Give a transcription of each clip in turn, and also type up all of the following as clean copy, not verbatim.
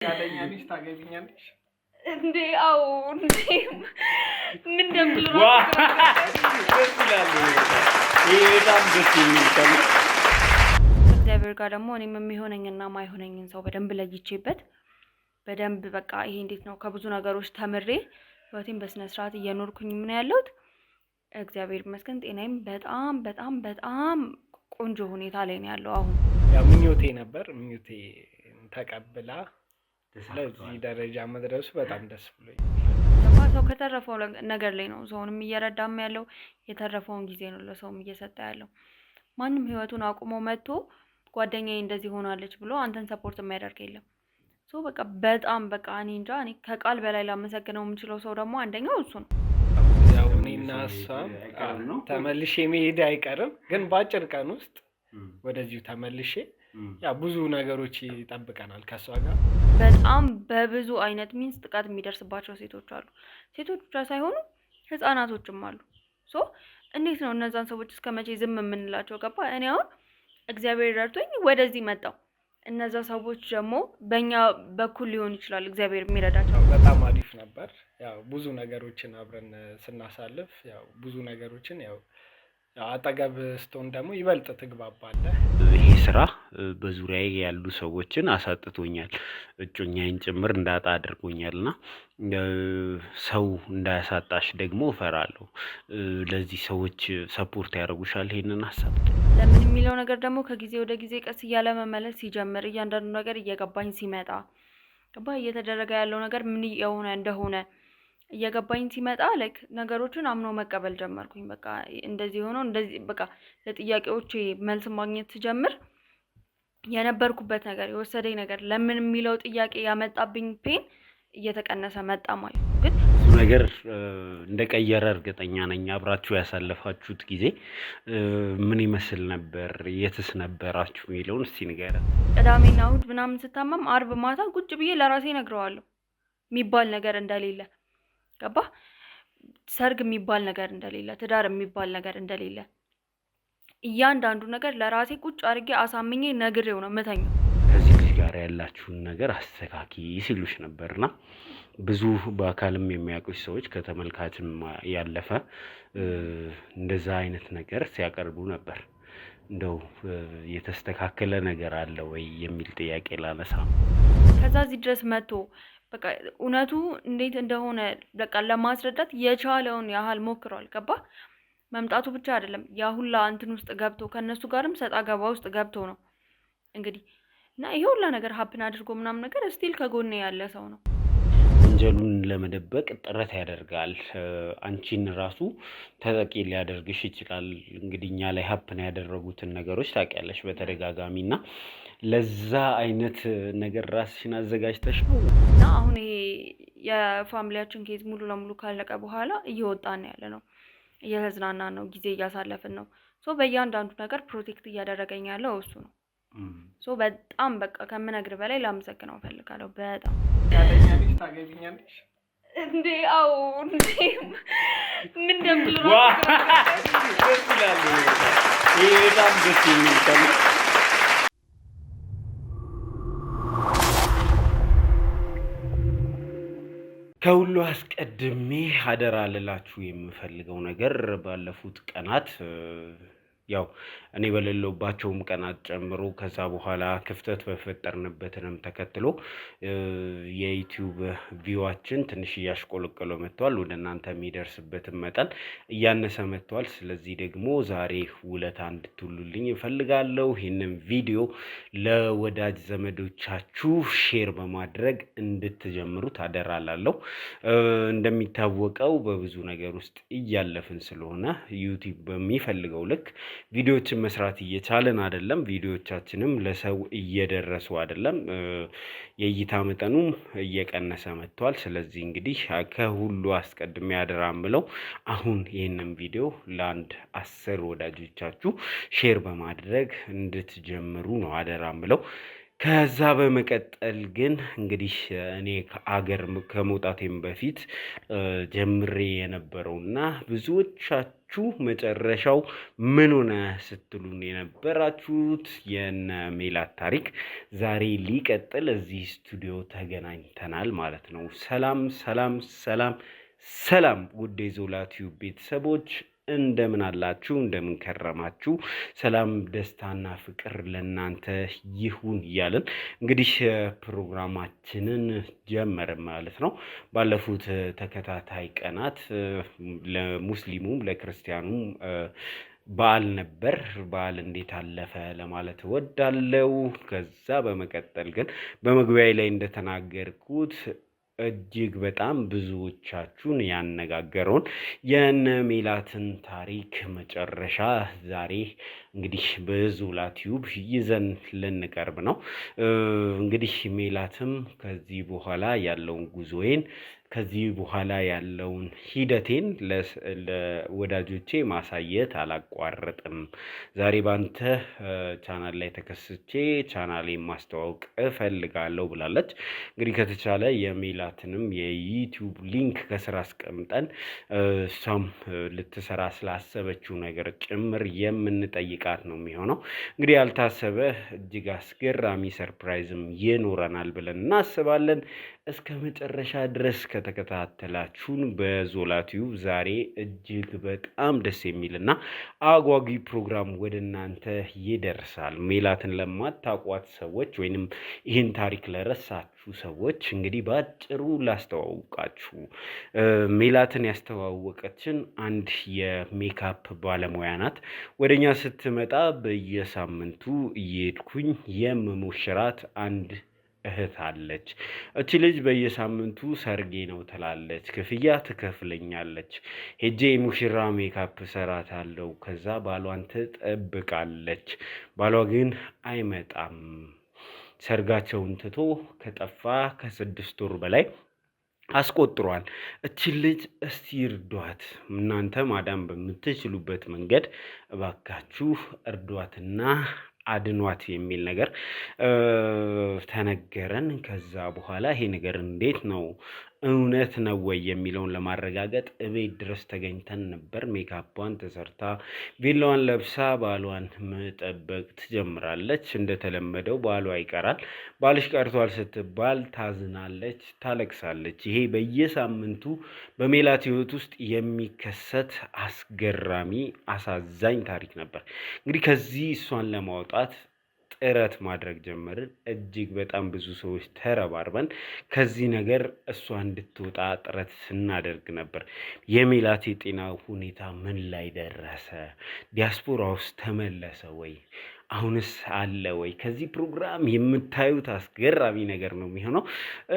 ያለኛልሽ ታገቢኛለሽ እንዴ? አዎ እንዴ ምን ደምብሎ እግዚአብሔር ጋር ደግሞ እኔም የሚሆነኝና ማይሆነኝን ሰው በደንብ ለይቼበት በደንብ በቃ ይሄ እንዴት ነው ከብዙ ነገሮች ተምሬ ህይወቴን በስነ ስርዓት እየኖርኩኝ ምን ያለሁት እግዚአብሔር ይመስገን ጤናዬም በጣም በጣም በጣም ቆንጆ ሁኔታ ላይ ነው ያለው። አሁን ያ ምኞቴ ነበር ምኞቴ ተቀብላ ስለዚህ ደረጃ መድረሱ በጣም ደስ ብሎኝ ሰው ከተረፈው ነገር ላይ ነው ሰውንም እየረዳም ያለው የተረፈውን ጊዜ ነው ለሰውም እየሰጠ ያለው። ማንም ህይወቱን አቁሞ መጥቶ ጓደኛዬ እንደዚህ ሆናለች ብሎ አንተን ሰፖርት የሚያደርግ የለም። ሶ በቃ በጣም በቃ እኔ እንጃ እኔ ከቃል በላይ ላመሰግነው የምችለው ሰው ደግሞ አንደኛው እሱ ነው። ያው እኔና እሷም ተመልሼ መሄድ አይቀርም፣ ግን በአጭር ቀን ውስጥ ወደዚሁ ተመልሼ ያ ብዙ ነገሮች ይጠብቀናል ከሷ ጋር። በጣም በብዙ አይነት ሚንስ ጥቃት የሚደርስባቸው ሴቶች አሉ። ሴቶች ብቻ ሳይሆኑ ህፃናቶችም አሉ። ሶ እንዴት ነው እነዛን ሰዎች እስከመቼ ዝም የምንላቸው? ገባ? እኔ አሁን እግዚአብሔር ረድቶኝ ወደዚህ መጣሁ። እነዛ ሰዎች ደግሞ በእኛ በኩል ሊሆን ይችላል እግዚአብሔር የሚረዳቸው። በጣም አሪፍ ነበር። ያው ብዙ ነገሮችን አብረን ስናሳልፍ ያው ብዙ ነገሮችን ያው አጠገብ ስትሆን ደግሞ ይበልጥ ትግባባለህ። ይሄ ስራ በዙሪያዬ ያሉ ሰዎችን አሳጥቶኛል፣ እጮኛዬን ጭምር እንዳጣ አድርጎኛልና ሰው እንዳያሳጣሽ ደግሞ እፈራለሁ። ለዚህ ሰዎች ሰፖርት ያደርጉሻል ይሄንን ሀሳብ ለምን የሚለው ነገር ደግሞ ከጊዜ ወደ ጊዜ ቀስ እያለ መመለስ ሲጀምር እያንዳንዱ ነገር እየገባኝ ሲመጣ ገባ እየተደረገ ያለው ነገር ምን የሆነ እንደሆነ እየገባኝ ሲመጣ ላይክ ነገሮችን አምኖ መቀበል ጀመርኩኝ። በቃ እንደዚህ ሆኖ እንደዚህ በቃ ለጥያቄዎቼ መልስ ማግኘት ሲጀምር የነበርኩበት ነገር የወሰደኝ ነገር ለምን የሚለው ጥያቄ ያመጣብኝ ፔን እየተቀነሰ መጣ ማለት ነው። ግን ብዙ ነገር እንደቀየረ እርግጠኛ ነኝ። አብራችሁ ያሳለፋችሁት ጊዜ ምን ይመስል ነበር? የትስ ነበራችሁ የሚለውን እስቲ ንገረን። ቅዳሜና እሑድ ምናምን ስታመም አርብ ማታ ቁጭ ብዬ ለራሴ እነግረዋለሁ የሚባል ነገር እንደሌለ ገባ? ሰርግ የሚባል ነገር እንደሌለ፣ ትዳር የሚባል ነገር እንደሌለ እያንዳንዱ ነገር ለራሴ ቁጭ አድርጌ አሳምኜ ነግሬው ነው የምተኛው። ከዚህ ልጅ ጋር ያላችሁን ነገር አስተካኪ ሲሉሽ ነበርና ብዙ በአካልም የሚያውቁሽ ሰዎች ከተመልካችም ያለፈ እንደዛ አይነት ነገር ሲያቀርቡ ነበር። እንደው የተስተካከለ ነገር አለ ወይ የሚል ጥያቄ ላነሳ ነው። ከዛ እዚህ ድረስ መጥቶ በቃ እውነቱ እንዴት እንደሆነ በቃ ለማስረዳት የቻለውን ያህል ሞክሯል። ገባ? መምጣቱ ብቻ አይደለም ያ ሁላ እንትን ውስጥ ገብቶ ከነሱ ጋርም ሰጣ ገባ ውስጥ ገብቶ ነው እንግዲህ እና ይሄ ሁላ ነገር ሀፕን አድርጎ ምናምን ነገር ስቲል ከጎኔ ያለ ሰው ነው። ወንጀሉን ለመደበቅ ጥረት ያደርጋል። አንቺን ራሱ ተጠቂ ሊያደርግሽ ይችላል። እንግዲህ እኛ ላይ ሀፕን ያደረጉትን ነገሮች ታውቂያለሽ በተደጋጋሚና ለዛ አይነት ነገር ራስሽን አዘጋጅተሽ ነው እና አሁን ይሄ የፋሚሊያችን ኬዝ ሙሉ ለሙሉ ካለቀ በኋላ እየወጣን ያለ ነው፣ እየተዝናናን ነው፣ ጊዜ እያሳለፍን ነው። ሶ በእያንዳንዱ ነገር ፕሮቴክት እያደረገኝ ያለው እሱ ነው። ሶ በጣም በቃ ከምነግር በላይ ላመሰግነው እፈልጋለሁ። በጣም ያለኛልሽ ታገቢኛለሽ እንዴ? አዎ እንዴ ምን ደምብሎ ይሄ በጣም ደስ የሚል ከሁሉ አስቀድሜ አደራ ልላችሁ የምፈልገው ነገር ባለፉት ቀናት ያው እኔ በሌለውባቸውም ቀናት ጨምሮ ከዛ በኋላ ክፍተት በፈጠርንበትንም ተከትሎ የዩቲዩብ ቪዋችን ትንሽ እያሽቆለቆለ መጥቷል። ወደ እናንተ የሚደርስበትን መጠን እያነሰ መጥቷል። ስለዚህ ደግሞ ዛሬ ውለታ እንድትውሉልኝ እፈልጋለሁ። ይህንን ቪዲዮ ለወዳጅ ዘመዶቻችሁ ሼር በማድረግ እንድትጀምሩት አደራ እላለሁ። እንደሚታወቀው በብዙ ነገር ውስጥ እያለፍን ስለሆነ ዩቲዩብ በሚፈልገው ልክ ቪዲዮዎችን መስራት እየቻለን አይደለም። ቪዲዮዎቻችንም ለሰው እየደረሱ አይደለም። የእይታ መጠኑም እየቀነሰ መጥቷል። ስለዚህ እንግዲህ ከሁሉ አስቀድሜ አደራም ብለው አሁን ይህንን ቪዲዮ ለአንድ 10 ወዳጆቻችሁ ሼር በማድረግ እንድትጀምሩ ነው አደራም ብለው። ከዛ በመቀጠል ግን እንግዲህ እኔ ከአገር ከመውጣቴም በፊት ጀምሬ የነበረውና ብዙዎቻችሁ መጨረሻው ምን ሆነ ስትሉን የነበራችሁት የነ ሜላት ታሪክ ዛሬ ሊቀጥል እዚህ ስቱዲዮ ተገናኝተናል ማለት ነው። ሰላም ሰላም ሰላም ሰላም ውድ የዞላ ቲዩብ ቤተሰቦች እንደምን አላችሁ? እንደምን ከረማችሁ? ሰላም ደስታና ፍቅር ለእናንተ ይሁን እያልን እንግዲህ ፕሮግራማችንን ጀመርን ማለት ነው። ባለፉት ተከታታይ ቀናት ለሙስሊሙም ለክርስቲያኑም በዓል ነበር። በዓል እንዴት አለፈ ለማለት እወዳለሁ። ከዛ በመቀጠል ግን በመግቢያዬ ላይ እንደተናገርኩት እጅግ በጣም ብዙዎቻችሁን ያነጋገረውን የነ ሜላትን ታሪክ መጨረሻ ዛሬ እንግዲህ በዞላ ቲዩብ ይዘን ልንቀርብ ነው። እንግዲህ ሜላትም ከዚህ በኋላ ያለውን ጉዞዬን ከዚህ በኋላ ያለውን ሂደቴን ለወዳጆቼ ማሳየት አላቋርጥም። ዛሬ ባንተ ቻናል ላይ ተከስቼ ቻናሌን ማስተዋወቅ እፈልጋለሁ ብላለች። እንግዲህ ከተቻለ የሜላትንም የዩቲዩብ ሊንክ ከስራ አስቀምጠን እሷም ልትሰራ ስላሰበችው ነገር ጭምር የምንጠይቃት ነው የሚሆነው። እንግዲህ ያልታሰበ እጅግ አስገራሚ ሰርፕራይዝም ይኖረናል ብለን እናስባለን። እስከ መጨረሻ ድረስ ከተከታተላችሁን በዞላ ቲዩብ ዛሬ እጅግ በጣም ደስ የሚልና አጓጊ ፕሮግራም ወደ እናንተ ይደርሳል። ሜላትን ለማታውቋት ሰዎች ወይንም ይህን ታሪክ ለረሳችሁ ሰዎች እንግዲህ በአጭሩ ላስተዋውቃችሁ። ሜላትን ያስተዋወቀችን አንድ የሜካፕ ባለሙያ ናት። ወደኛ ስትመጣ በየሳምንቱ እየሄድኩኝ የምሞሽራት አንድ እህት አለች። እቺ ልጅ በየሳምንቱ ሰርጌ ነው ትላለች፣ ክፍያ ትከፍለኛለች፣ ሄጄ ሙሽራ ሜካፕ ሰራታለሁ። ከዛ ባሏን ትጠብቃለች። ባሏ ግን አይመጣም። ሰርጋቸውን ትቶ ከጠፋ ከ6 ወር በላይ አስቆጥሯል። እቺ ልጅ እስቲ እርዷት፣ እናንተ ማዳም በምትችሉበት መንገድ እባካችሁ እርዷትና አድኗት የሚል ነገር ተነገረን። ከዛ በኋላ ይሄ ነገር እንዴት ነው እውነት ነው ወይ የሚለውን ለማረጋገጥ እቤት ድረስ ተገኝተን ነበር። ሜካፓን ተሰርታ ቪላዋን ለብሳ ባሏን መጠበቅ ትጀምራለች። እንደተለመደው ባሏ ይቀራል። ባልሽ ቀርቷል ስትባል ታዝናለች፣ ታለቅሳለች። ይሄ በየሳምንቱ በሜላት ሕይወት ውስጥ የሚከሰት አስገራሚ አሳዛኝ ታሪክ ነበር። እንግዲህ ከዚህ እሷን ለማውጣት ጥረት ማድረግ ጀመርን። እጅግ በጣም ብዙ ሰዎች ተረባርበን ከዚህ ነገር እሷ እንድትወጣ ጥረት ስናደርግ ነበር። የሜላት የጤና ሁኔታ ምን ላይ ደረሰ? ዲያስፖራ ውስጥ ተመለሰ ወይ? አሁንስ አለ ወይ? ከዚህ ፕሮግራም የምታዩት አስገራሚ ነገር ነው የሚሆነው።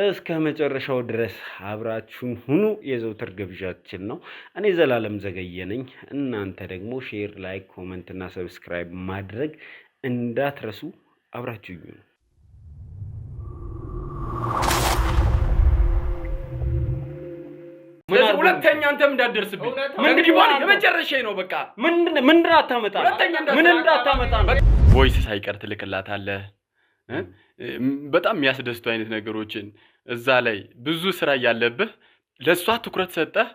እስከ መጨረሻው ድረስ አብራችሁን ሁኑ የዘውትር ግብዣችን ነው። እኔ ዘላለም ዘገየ ነኝ። እናንተ ደግሞ ሼር፣ ላይክ፣ ኮመንት እና ሰብስክራይብ ማድረግ እንዳትረሱ። አብራችሁ ይሁኑ። ሁለተኛ አንተም እንዳትደርስብኝ እንግዲህ በኋላ የመጨረሻዬ ነው። በቃ ምን እንዳታመጣ ቮይስ ሳይቀር ትልክላታለህ። በጣም የሚያስደስቱ አይነት ነገሮችን እዛ ላይ ብዙ ስራ ያለብህ ለሷ ትኩረት ሰጠህ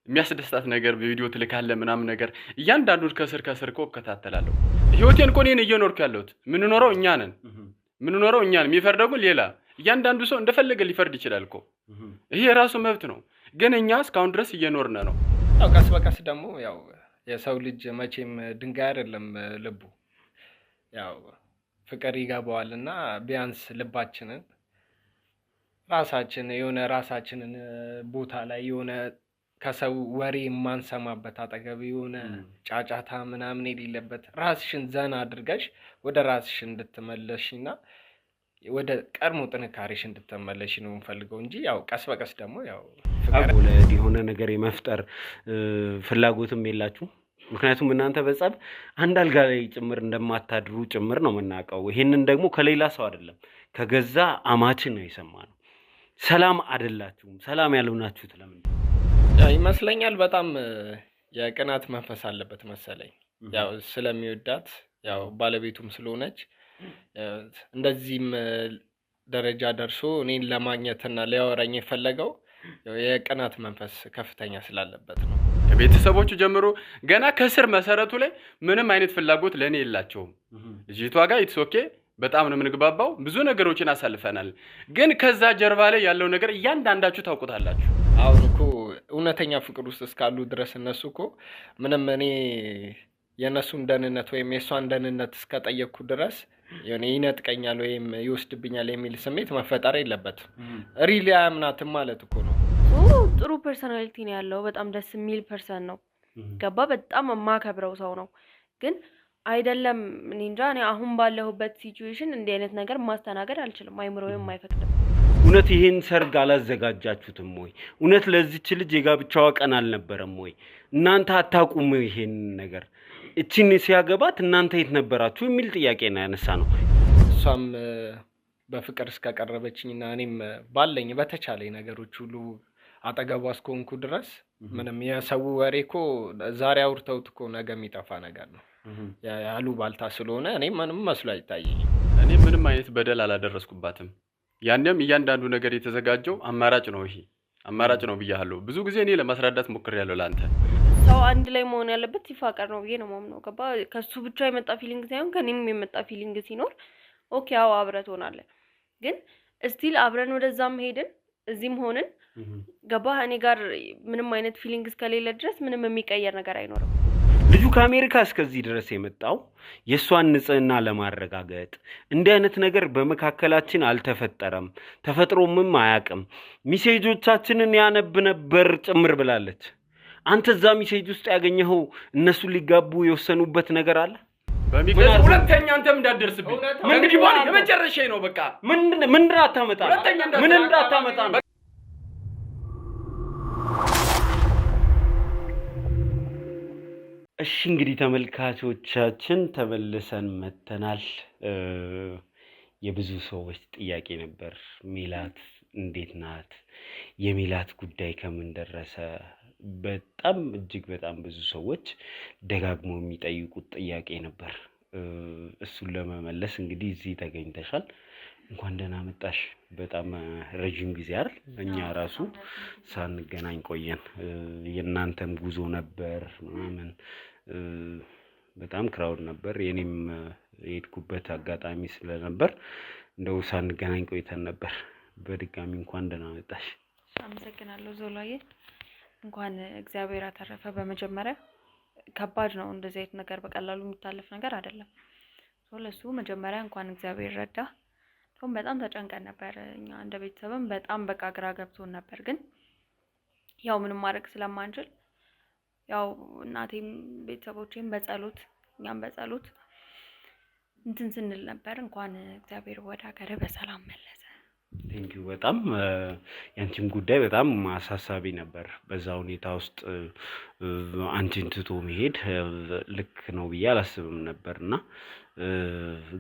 የሚያስደስታት ነገር በቪዲዮ ትልካለህ ምናምን ነገር እያንዳንዱን ከስር እኮ እከታተላለሁ። ህይወቴን እኮ እኔን እየኖርኩ ያለሁት ምንኖረው እኛ ነን። የሚፈርደው ግን ሌላ። እያንዳንዱ ሰው እንደፈለገ ሊፈርድ ይችላል እኮ። ይሄ የራሱ መብት ነው። ግን እኛ እስካሁን ድረስ እየኖርን ነው። ያው ቀስ በቀስ ደግሞ ያው የሰው ልጅ መቼም ድንጋይ አይደለም ልቡ። ያው ፍቅር ይገባዋልና ቢያንስ ልባችንን ራሳችንን ቦታ ላይ የሆነ ከሰው ወሬ የማንሰማበት አጠገብ የሆነ ጫጫታ ምናምን የሌለበት ራስሽን ዘና አድርገሽ ወደ ራስሽ እንድትመለሽና ወደ ቀድሞ ጥንካሬሽ እንድትመለሽ ነው የምፈልገው እንጂ ያው ቀስ በቀስ ደግሞ ያው አጎለድ የሆነ ነገር የመፍጠር ፍላጎትም የላችሁ። ምክንያቱም እናንተ በጸብ አንድ አልጋ ላይ ጭምር እንደማታድሩ ጭምር ነው የምናውቀው። ይሄንን ደግሞ ከሌላ ሰው አይደለም ከገዛ አማችን ነው የሰማነው። ሰላም አይደላችሁም። ሰላም ያልሆናችሁት ለምን ይመስለኛል? በጣም የቅናት መንፈስ አለበት መሰለኝ። ያው ስለሚወዳት ያው ባለቤቱም ስለሆነች እንደዚህም ደረጃ ደርሶ እኔን ለማግኘትና ሊያወራኝ የፈለገው የቅናት መንፈስ ከፍተኛ ስላለበት ነው። ከቤተሰቦቹ ጀምሮ ገና ከስር መሰረቱ ላይ ምንም አይነት ፍላጎት ለኔ የላቸውም። ልጅቷ ጋር ኢትስ ኦኬ በጣም ነው የምንግባባው፣ ብዙ ነገሮችን አሳልፈናል። ግን ከዛ ጀርባ ላይ ያለው ነገር እያንዳንዳችሁ ታውቁታላችሁ። አሁን እኮ እውነተኛ ፍቅር ውስጥ እስካሉ ድረስ እነሱ እኮ ምንም እኔ የእነሱን ደህንነት ወይም የእሷን ደህንነት እስከጠየቅኩ ድረስ ይነጥቀኛል ወይም ይወስድብኛል የሚል ስሜት መፈጠር የለበትም። ሪሊ አያምናትም ማለት እኮ ነው። ጥሩ ፐርሰናሊቲ ነው ያለው። በጣም ደስ የሚል ፐርሰን ነው። ገባ? በጣም የማከብረው ሰው ነው። ግን አይደለም እኔ እንጃ፣ እኔ አሁን ባለሁበት ሲቹዌሽን እንዲህ አይነት ነገር ማስተናገድ አልችልም። አይምሮዬም አይፈቅድም። እውነት ይሄን ሰርግ አላዘጋጃችሁትም ወይ? እውነት ለዚች ልጅ የጋብቻዋ ቀን አልነበረም ወይ? እናንተ አታውቁም ይሄን ነገር? እቺን ሲያገባት እናንተ የት ነበራችሁ የሚል ጥያቄ ነው ያነሳ ነው። እሷም በፍቅር እስከቀረበችኝና እኔም ባለኝ በተቻለኝ ነገሮች ሁሉ አጠገቧ እስከሆንኩ ድረስ ምንም የሰው ወሬ እኮ ዛሬ አውርተውት እኮ ነገ የሚጠፋ ነገር ነው ያሉ ባልታ ስለሆነ እኔ ምንም መስሎ አይታየኝም። እኔ ምንም አይነት በደል አላደረስኩባትም። ያንም እያንዳንዱ ነገር የተዘጋጀው አማራጭ ነው። ይሄ አማራጭ ነው ብያለሁ። ብዙ ጊዜ እኔ ለማስረዳት ሞክሬያለሁ ላንተ። ሰው አንድ ላይ መሆን ያለበት ሲፋቀር ነው ብዬ ነው የማምነው። ገባ? ከሱ ብቻ የመጣ ፊሊንግ ሳይሆን ከኔም የመጣ ፊሊንግ ሲኖር ኦኬ አዎ አብረት ሆናለን። ግን እስቲል አብረን ወደዛም ሄድን እዚህም ሆንን ገባ? እኔ ጋር ምንም አይነት ፊሊንግ እስከሌለ ድረስ ምንም የሚቀየር ነገር አይኖርም። ልጁ ከአሜሪካ እስከዚህ ድረስ የመጣው የእሷን ንጽህና ለማረጋገጥ እንዲህ አይነት ነገር በመካከላችን አልተፈጠረም፣ ተፈጥሮምም አያውቅም፣ ሚሴጆቻችንን ያነብ ነበር ጭምር ብላለች። አንተ እዛ ሚሴጅ ውስጥ ያገኘኸው እነሱ ሊጋቡ የወሰኑበት ነገር አለ? በሚገርም ሁለተኛ አንተም እንዳትደርስብኝ እንግዲህ በኋላ የመጨረሻ ነው። በቃ ምን እንዳታመጣ ምን እንዳታመጣ ነው። እሺ እንግዲህ ተመልካቾቻችን ተመልሰን መተናል። የብዙ ሰዎች ጥያቄ ነበር፣ ሜላት እንዴት ናት? የሜላት ጉዳይ ከምን ደረሰ? በጣም እጅግ በጣም ብዙ ሰዎች ደጋግሞ የሚጠይቁት ጥያቄ ነበር። እሱን ለመመለስ እንግዲህ እዚህ ተገኝተሻል። እንኳን ደህና መጣሽ። በጣም ረጅም ጊዜ አይደል እኛ ራሱ ሳንገናኝ ቆየን። የእናንተም ጉዞ ነበር ምናምን በጣም ክራውድ ነበር። የኔም የሄድኩበት አጋጣሚ ስለነበር እንደው ሳንገናኝ ቆይተን ነበር። በድጋሚ እንኳን ደህና መጣሽ። አመሰግናለሁ ዞላዬ። እንኳን እግዚአብሔር አተረፈ። በመጀመሪያ ከባድ ነው እንደዚህ አይነት ነገር በቀላሉ የሚታለፍ ነገር አይደለም። ለሱ መጀመሪያ እንኳን እግዚአብሔር ረዳ። በጣም ተጨንቀን ነበር እኛ እንደ ቤተሰብም በጣም በቃ ግራ ገብቶን ነበር። ግን ያው ምንም ማድረግ ስለማንችል ያው እናቴም ቤተሰቦቼም በጸሎት እኛም በጸሎት እንትን ስንል ነበር። እንኳን እግዚአብሔር ወደ ሀገር በሰላም መለሰ። ቴንኪዩ። በጣም ያንቺም ጉዳይ በጣም አሳሳቢ ነበር። በዛ ሁኔታ ውስጥ አንቺን ትቶ መሄድ ልክ ነው ብዬ አላስብም ነበርና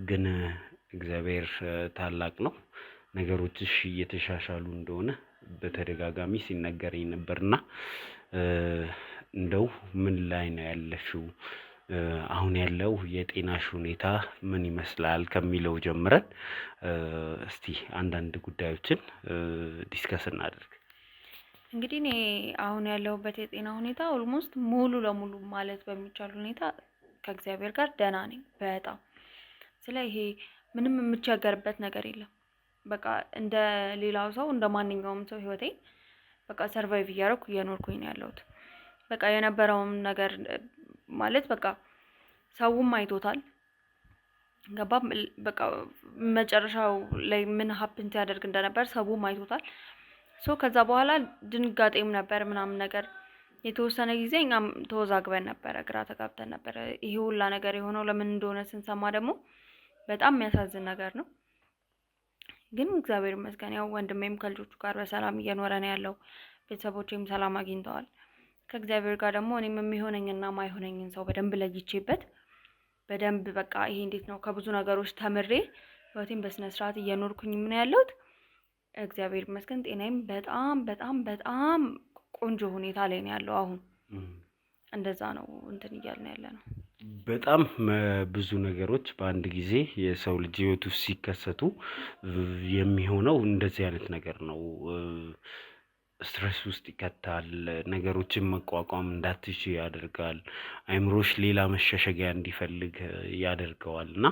ግን እግዚአብሔር ታላቅ ነው። ነገሮችሽ እየተሻሻሉ እንደሆነ በተደጋጋሚ ሲነገረኝ ነበርና እንደው ምን ላይ ነው ያለሽው? አሁን ያለው የጤናሽ ሁኔታ ምን ይመስላል ከሚለው ጀምረን እስቲ አንዳንድ ጉዳዮችን ዲስከስ እናድርግ። እንግዲህ እኔ አሁን ያለሁበት የጤና ሁኔታ ኦልሞስት ሙሉ ለሙሉ ማለት በሚቻል ሁኔታ ከእግዚአብሔር ጋር ደህና ነኝ በጣም። ስለ ይሄ ምንም የምቸገርበት ነገር የለም። በቃ እንደ ሌላው ሰው እንደ ማንኛውም ሰው ህይወቴ በቃ ሰርቫይቭ እያደረኩ እየኖርኩኝ ነው ያለሁት። በቃ የነበረውም ነገር ማለት በቃ ሰውም አይቶታል። ገባ? በቃ መጨረሻው ላይ ምን ሀፕን ሲያደርግ እንደነበር ሰውም አይቶታል። ከዛ በኋላ ድንጋጤም ነበር ምናምን ነገር የተወሰነ ጊዜ እኛም ተወዛግበን ነበረ፣ ግራ ተጋብተን ነበረ። ይሄ ሁላ ነገር የሆነው ለምን እንደሆነ ስንሰማ ደግሞ በጣም የሚያሳዝን ነገር ነው። ግን እግዚአብሔር ይመስገን ያው ወንድሜም ከልጆቹ ጋር በሰላም እየኖረ ነው ያለው። ቤተሰቦቼም ሰላም አግኝተዋል። ከእግዚአብሔር ጋር ደግሞ እኔም የሚሆነኝና ማይሆነኝን ሰው በደንብ ለይቼበት በደንብ በቃ ይሄ እንዴት ነው ከብዙ ነገሮች ተምሬ ህይወቴን በስነ ስርዓት እየኖርኩኝ ምን ያለሁት እግዚአብሔር ይመስገን። ጤናዬም በጣም በጣም በጣም ቆንጆ ሁኔታ ላይ ነው ያለው አሁን። እንደዛ ነው እንትን እያልን ያለ ነው። በጣም ብዙ ነገሮች በአንድ ጊዜ የሰው ልጅ ህይወት ውስጥ ሲከሰቱ የሚሆነው እንደዚህ አይነት ነገር ነው። ስትረስ ውስጥ ይከታል። ነገሮችን መቋቋም እንዳትችይ ያደርጋል። አይምሮሽ ሌላ መሸሸጊያ እንዲፈልግ ያደርገዋል። እና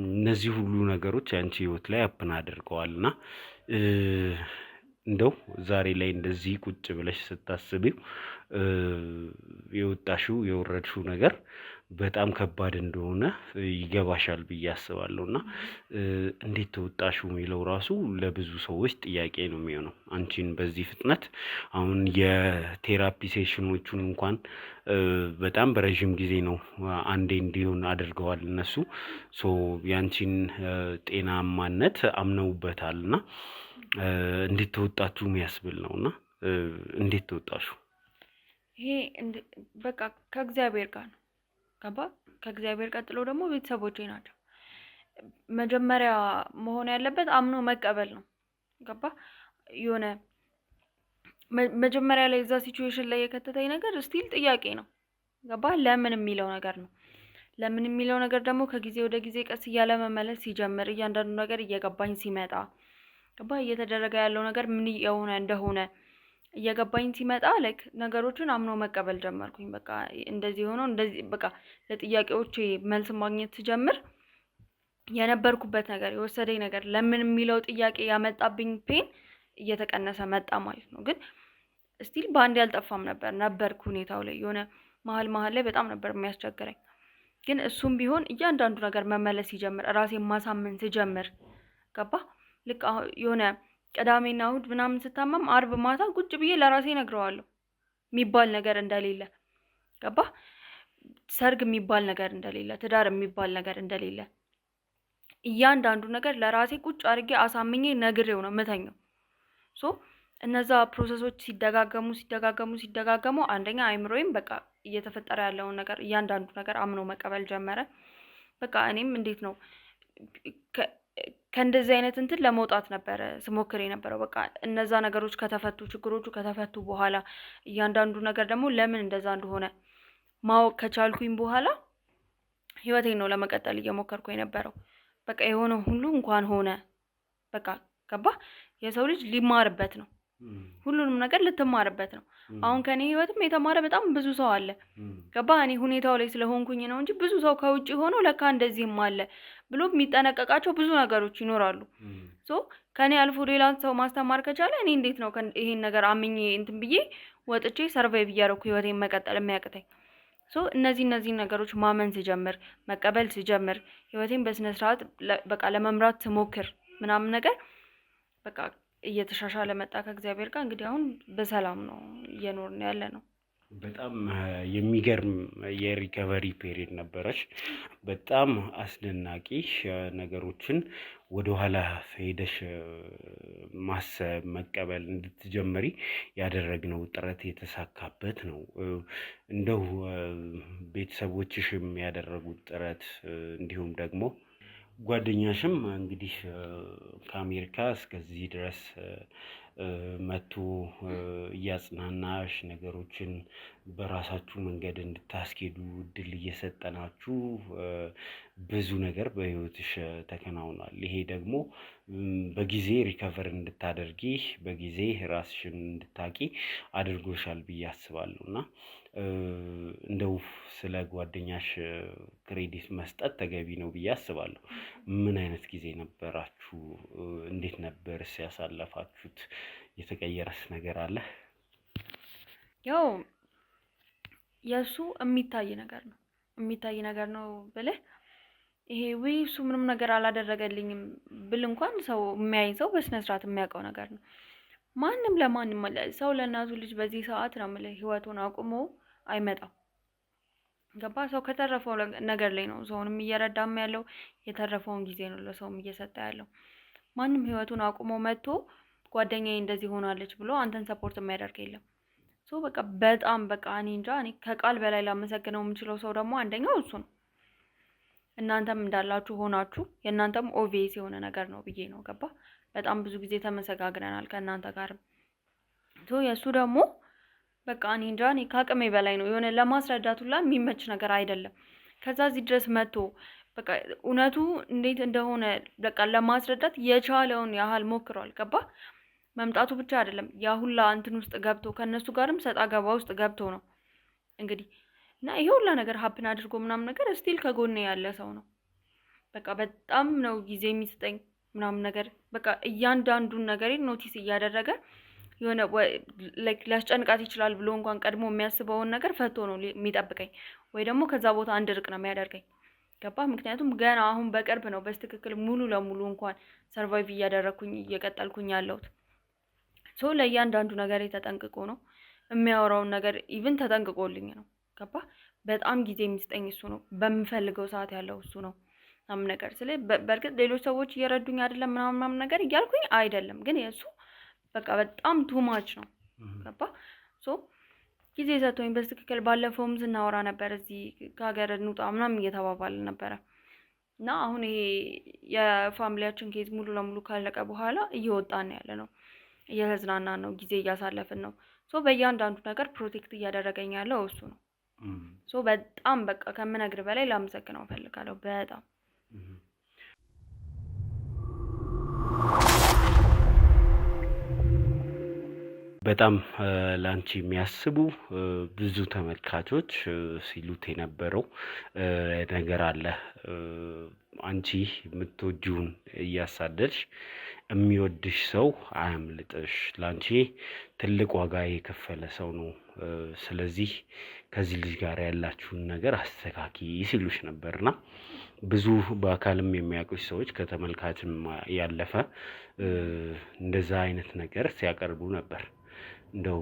እነዚህ ሁሉ ነገሮች ያንቺ ህይወት ላይ አፕን አድርገዋል። እና እንደው ዛሬ ላይ እንደዚህ ቁጭ ብለሽ ስታስቢው የወጣሽው የወረድሽው ነገር በጣም ከባድ እንደሆነ ይገባሻል ብዬ አስባለሁ። እና እንዴት ተወጣሽው የሚለው ራሱ ለብዙ ሰዎች ጥያቄ ነው የሚሆነው። አንቺን በዚህ ፍጥነት አሁን የቴራፒ ሴሽኖቹን እንኳን በጣም በረዥም ጊዜ ነው አንዴ እንዲሆን አድርገዋል እነሱ። ሶ ያንቺን ጤናማነት አምነውበታል። እና እንዴት ተወጣችሁ የሚያስብል ነው። እና እንዴት ተወጣችሁ? ይሄ በቃ ከእግዚአብሔር ጋር ነው። ገባ? ከእግዚአብሔር ቀጥሎ ደግሞ ቤተሰቦቼ ናቸው። መጀመሪያ መሆን ያለበት አምኖ መቀበል ነው። ገባ? የሆነ መጀመሪያ ላይ እዛ ሲቹዌሽን ላይ የከተተኝ ነገር ስቲል ጥያቄ ነው። ገባ? ለምን የሚለው ነገር ነው። ለምን የሚለው ነገር ደግሞ ከጊዜ ወደ ጊዜ ቀስ እያለ መመለስ ሲጀምር እያንዳንዱ ነገር እየገባኝ ሲመጣ ገባ? እየተደረገ ያለው ነገር ምን የሆነ እንደሆነ እየገባኝ ሲመጣ ላይክ ነገሮችን አምኖ መቀበል ጀመርኩኝ። በቃ እንደዚህ ሆኖ እንደዚህ በቃ ለጥያቄዎቼ መልስ ማግኘት ስጀምር የነበርኩበት ነገር የወሰደኝ ነገር ለምን የሚለው ጥያቄ ያመጣብኝ ፔን እየተቀነሰ መጣ ማለት ነው። ግን ስቲል በአንድ ያልጠፋም ነበርኩ ሁኔታው ላይ የሆነ መሀል ላይ በጣም ነበር የሚያስቸግረኝ። ግን እሱም ቢሆን እያንዳንዱ ነገር መመለስ ሲጀምር ራሴን ማሳመን ስጀምር ገባ? ልክ የሆነ ቅዳሜና እሑድ ምናምን ስታመም አርብ ማታ ቁጭ ብዬ ለራሴ ነግረዋለሁ የሚባል ነገር እንደሌለ። ገባ? ሰርግ የሚባል ነገር እንደሌለ፣ ትዳር የሚባል ነገር እንደሌለ እያንዳንዱ ነገር ለራሴ ቁጭ አድርጌ አሳምኜ ነግሬው ነው የምተኛው። ሶ እነዛ ፕሮሰሶች ሲደጋገሙ አንደኛ አይምሮዬም በቃ እየተፈጠረ ያለውን ነገር እያንዳንዱ ነገር አምኖ መቀበል ጀመረ። በቃ እኔም እንዴት ነው ከእንደዚህ አይነት እንትን ለመውጣት ነበረ ስሞክር የነበረው። በቃ እነዛ ነገሮች ከተፈቱ ችግሮቹ ከተፈቱ በኋላ እያንዳንዱ ነገር ደግሞ ለምን እንደዛ እንደሆነ ማወቅ ከቻልኩኝ በኋላ ህይወቴን ነው ለመቀጠል እየሞከርኩ የነበረው። በቃ የሆነ ሁሉ እንኳን ሆነ በቃ ገባ? የሰው ልጅ ሊማርበት ነው። ሁሉንም ነገር ልትማርበት ነው። አሁን ከኔ ህይወትም የተማረ በጣም ብዙ ሰው አለ። ገባ? እኔ ሁኔታው ላይ ስለሆንኩኝ ነው እንጂ ብዙ ሰው ከውጪ ሆኖ ለካ እንደዚህም አለ ብሎ የሚጠነቀቃቸው ብዙ ነገሮች ይኖራሉ። ሶ ከኔ አልፎ ሌላን ሰው ማስተማር ከቻለ እኔ እንዴት ነው ይሄን ነገር አምኜ እንትን ብዬ ወጥቼ ሰርቫይቭ እያደረኩ ህይወቴን መቀጠል የሚያቅተኝ? ሶ እነዚህ ነገሮች ማመን ስጀምር መቀበል ስጀምር ህይወቴን በስነ ስርዓት በቃ ለመምራት ስሞክር ምናምን ነገር በቃ እየተሻሻለ መጣ ከእግዚአብሔር ጋር። እንግዲህ አሁን በሰላም ነው እየኖርን ያለ ነው። በጣም የሚገርም የሪከቨሪ ፔሪድ ነበረች። በጣም አስደናቂ ነገሮችን ወደኋላ ሄደሽ ማሰብ መቀበል እንድትጀምሪ ያደረግነው ጥረት የተሳካበት ነው። እንደው ቤተሰቦችሽም ያደረጉት ጥረት እንዲሁም ደግሞ ጓደኛሽም እንግዲህ ከአሜሪካ እስከዚህ ድረስ መጥቶ እያጽናናሽ ነገሮችን በራሳችሁ መንገድ እንድታስኬዱ እድል እየሰጠናችሁ ብዙ ነገር በህይወትሽ ተከናውኗል። ይሄ ደግሞ በጊዜ ሪከቨር እንድታደርጊ በጊዜ ራስሽን እንድታቂ አድርጎሻል ብዬ አስባለሁ። እና እንደው ስለ ጓደኛሽ ክሬዲት መስጠት ተገቢ ነው ብዬ አስባለሁ። ምን አይነት ጊዜ ነበራችሁ? እንዴት ነበር ያሳለፋችሁት? የተቀየረስ ነገር አለ? ያው የእሱ የሚታይ ነገር ነው ብልህ ይሄ ወይ እሱ ምንም ነገር አላደረገልኝም ብል እንኳን ሰው የሚያይኝ ሰው በስነ ስርዓት የሚያውቀው ነገር ነው። ማንም ለማንም ሰው ለእናቱ ልጅ በዚህ ሰዓት ነው የምልህ ህይወቱን አቁሞ አይመጣም። ገባ? ሰው ከተረፈው ነገር ላይ ነው ሰውንም እየረዳም ያለው፣ የተረፈውን ጊዜ ነው ለሰውም እየሰጠ ያለው። ማንም ህይወቱን አቁሞ መጥቶ ጓደኛዬ እንደዚህ ሆናለች ብሎ አንተን ሰፖርት የሚያደርግ የለም። ሶ በቃ በጣም በቃ እኔ እንጃ፣ እኔ ከቃል በላይ ላመሰግነው የምችለው ሰው ደግሞ አንደኛው እሱ ነው። እናንተም እንዳላችሁ ሆናችሁ የእናንተም ኦቪየስ የሆነ ነገር ነው ብዬ ነው። ገባ? በጣም ብዙ ጊዜ ተመሰጋግነናል ከእናንተ ጋርም። ሶ የእሱ ደግሞ በቃ እኔ እንጃ፣ እኔ ከአቅሜ በላይ ነው። የሆነ ለማስረዳት ሁላ የሚመች ነገር አይደለም። ከዛ እዚህ ድረስ መጥቶ በቃ እውነቱ እንዴት እንደሆነ በቃ ለማስረዳት የቻለውን ያህል ሞክሯል። ገባ? መምጣቱ ብቻ አይደለም ያ ሁላ እንትን ውስጥ ገብቶ ከነሱ ጋርም ሰጣ ገባ ውስጥ ገብቶ ነው እንግዲህ እና ይሄ ሁላ ነገር ሀፕን አድርጎ ምናምን ነገር ስቲል ከጎኔ ያለ ሰው ነው። በቃ በጣም ነው ጊዜ የሚሰጠኝ ምናምን ነገር በቃ እያንዳንዱን ነገር ኖቲስ እያደረገ የሆነ ላይክ ሊያስጨንቃት ይችላል ብሎ እንኳን ቀድሞ የሚያስበውን ነገር ፈቶ ነው የሚጠብቀኝ ወይ ደግሞ ከዛ ቦታ እንድርቅ ነው የሚያደርገኝ። ገባ? ምክንያቱም ገና አሁን በቅርብ ነው በስትክክል ሙሉ ለሙሉ እንኳን ሰርቫይቭ እያደረኩኝ እየቀጠልኩኝ ያለሁት። ሶ ለእያንዳንዱ ነገር ተጠንቅቆ ነው የሚያወራውን ነገር ኢቭን ተጠንቅቆልኝ ነው። ገባ? በጣም ጊዜ የሚሰጠኝ እሱ ነው። በምፈልገው ሰዓት ያለው እሱ ነው ምናምን ነገር ስለ በእርግጥ ሌሎች ሰዎች እየረዱኝ አይደለም ምናምን ነገር እያልኩኝ አይደለም፣ ግን የእሱ በቃ በጣም ቱማች ነው። ገባ? ሶ ጊዜ ሰጥቶኝ በትክክል ባለፈውም ስናወራ ነበር እዚህ ከሀገር እንውጣ ምናምን እየተባባልን ነበረ እና አሁን ይሄ የፋሚሊያችን ኬዝ ሙሉ ለሙሉ ካለቀ በኋላ እየወጣን ያለ ነው፣ እየተዝናናን ነው፣ ጊዜ እያሳለፍን ነው። ሶ በእያንዳንዱ ነገር ፕሮቴክት እያደረገኝ ያለው እሱ ነው። ሶ በጣም በቃ ከምነግር በላይ ላመሰግነው እፈልጋለሁ በጣም በጣም ላንቺ የሚያስቡ ብዙ ተመልካቾች ሲሉት የነበረው ነገር አለ። አንቺ የምትወጂውን እያሳደድሽ የሚወድሽ ሰው አያምልጥሽ፣ ላንቺ ትልቅ ዋጋ የከፈለ ሰው ነው። ስለዚህ ከዚህ ልጅ ጋር ያላችሁን ነገር አስተካኪ ሲሉሽ ነበርና ብዙ በአካልም የሚያውቁሽ ሰዎች ከተመልካችም ያለፈ እንደዛ አይነት ነገር ሲያቀርቡ ነበር። እንደው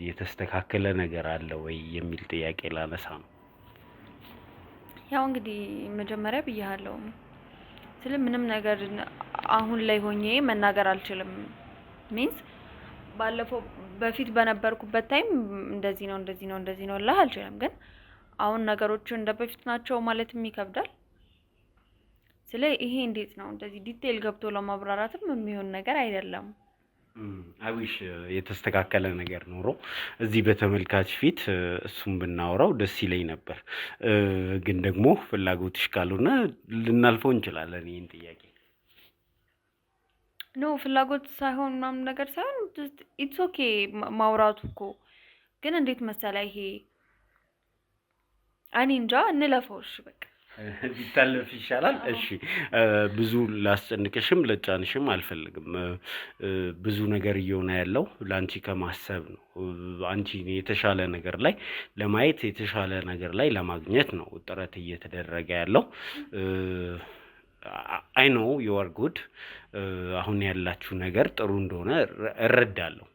የተስተካከለ ነገር አለ ወይ የሚል ጥያቄ ላነሳ ነው። ያው እንግዲህ መጀመሪያ ብያለሁ ስለ ምንም ነገር አሁን ላይ ሆኜ መናገር አልችልም። ሚንስ ባለፈው በፊት በነበርኩበት ታይም እንደዚህ ነው ልህ አልችልም። ግን አሁን ነገሮች እንደ በፊት ናቸው ማለትም ይከብዳል። ስለ ይሄ እንዴት ነው እንደዚህ ዲቴል ገብቶ ለማብራራትም የሚሆን ነገር አይደለም። አዊሽ የተስተካከለ ነገር ኖሮ እዚህ በተመልካች ፊት እሱም ብናወራው ደስ ይለኝ ነበር። ግን ደግሞ ፍላጎትሽ ካልሆነ ልናልፈው እንችላለን ይሄን ጥያቄ። ኖ ፍላጎት ሳይሆን ምናምን ነገር ሳይሆን ኢትስ ኦኬ ማውራቱ እኮ ግን እንዴት መሰለ ይሄ እኔ እንጃ እንለፈው። እሺ በቃ ቢታለፍ ይሻላል። እሺ ብዙ ላስጨንቅሽም ለጫንሽም አልፈልግም። ብዙ ነገር እየሆነ ያለው ላንቺ ከማሰብ ነው። አንቺ የተሻለ ነገር ላይ ለማየት የተሻለ ነገር ላይ ለማግኘት ነው ጥረት እየተደረገ ያለው። አይ ኖ ዩ አር ጉድ። አሁን ያላችሁ ነገር ጥሩ እንደሆነ እረዳለሁ።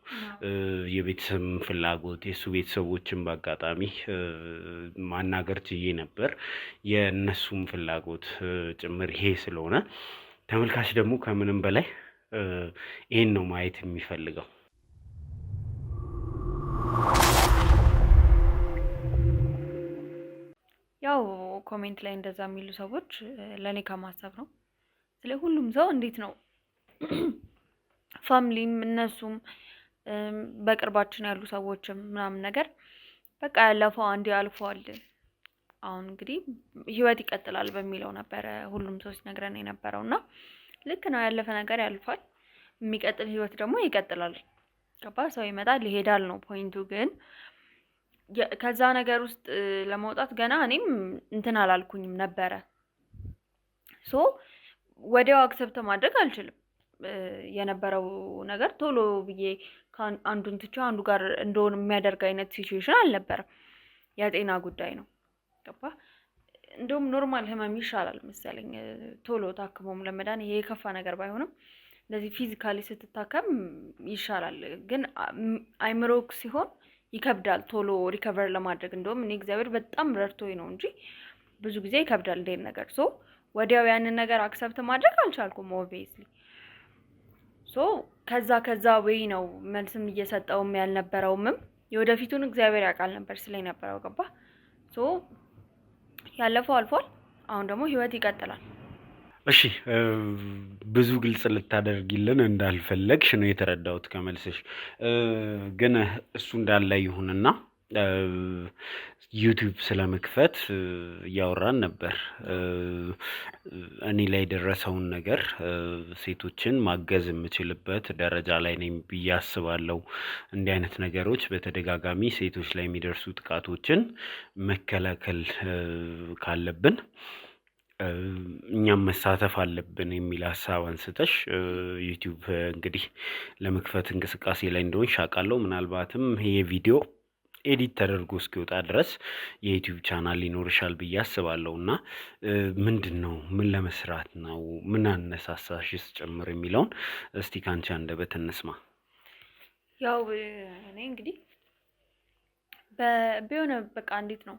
የቤተሰብ ፍላጎት የሱ ቤተሰቦችን በአጋጣሚ ማናገር ችዬ ነበር። የእነሱም ፍላጎት ጭምር ይሄ ስለሆነ ተመልካች ደግሞ ከምንም በላይ ይሄን ነው ማየት የሚፈልገው። ያው ኮሜንት ላይ እንደዛ የሚሉ ሰዎች ለኔ ከማሰብ ነው። ስለ ሁሉም ሰው እንዴት ነው ፋሚሊም እነሱም በቅርባችን ያሉ ሰዎችም ምናምን ነገር በቃ ያለፈው አንዴ አልፏል፣ አሁን እንግዲህ ህይወት ይቀጥላል በሚለው ነበረ ሁሉም ሰው ሲነግረን የነበረው እና ልክ ነው። ያለፈ ነገር ያልፋል፣ የሚቀጥል ህይወት ደግሞ ይቀጥላል። ገባ? ሰው ይመጣል ይሄዳል ነው ፖይንቱ። ግን ከዛ ነገር ውስጥ ለመውጣት ገና እኔም እንትን አላልኩኝም ነበረ። ሶ ወዲያው አክሰፕት ማድረግ አልችልም። የነበረው ነገር ቶሎ ብዬ አንዱን ትቼ አንዱ ጋር እንደሆነ የሚያደርግ አይነት ሲቹዌሽን አልነበረም። የጤና ጉዳይ ነው። ገባ? እንደውም ኖርማል ህመም ይሻላል መሰለኝ ቶሎ ታክሞም ለመዳን። ይሄ የከፋ ነገር ባይሆንም እንደዚህ ፊዚካሊ ስትታከም ይሻላል። ግን አይምሮክ ሲሆን ይከብዳል ቶሎ ሪከቨር ለማድረግ። እንደውም እኔ እግዚአብሔር በጣም ረድቶኝ ነው እንጂ ብዙ ጊዜ ይከብዳል እንዴት ነገር። ሶ ወዲያው ያንን ነገር አክሰፕት ማድረግ አልቻልኩም ኦብቪየስሊ። ሶ ከዛ ወይ ነው መልስም እየሰጠውም ያልነበረውምም የወደፊቱን እግዚአብሔር ያውቃል ነበር ስለኝ ነበረው። ገባ? ሶ ያለፈው አልፏል። አሁን ደግሞ ህይወት ይቀጥላል። እሺ ብዙ ግልጽ ልታደርጊልን እንዳልፈለግሽ ነው የተረዳሁት ከመልስሽ። ግን እሱ እንዳለ ይሁንና ዩቲዩብ ስለመክፈት እያወራን ነበር። እኔ ላይ የደረሰውን ነገር ሴቶችን ማገዝ የምችልበት ደረጃ ላይ ነኝ ብዬ አስባለሁ። እንዲህ አይነት ነገሮች በተደጋጋሚ ሴቶች ላይ የሚደርሱ ጥቃቶችን መከላከል ካለብን እኛም መሳተፍ አለብን የሚል ሀሳብ አንስተሽ ዩቲዩብ እንግዲህ ለመክፈት እንቅስቃሴ ላይ እንደሆንሽ አውቃለሁ። ምናልባትም ይሄ ቪዲዮ ኤዲት ተደርጎ እስኪወጣ ድረስ የዩቲዩብ ቻናል ይኖርሻል ብዬ አስባለሁ። እና ምንድን ነው፣ ምን ለመስራት ነው፣ ምን አነሳሳሽስ ጭምር የሚለውን እስቲ ካንቺ አንደበት እንስማ። ያው እኔ እንግዲህ ቢሆነ በቃ እንዴት ነው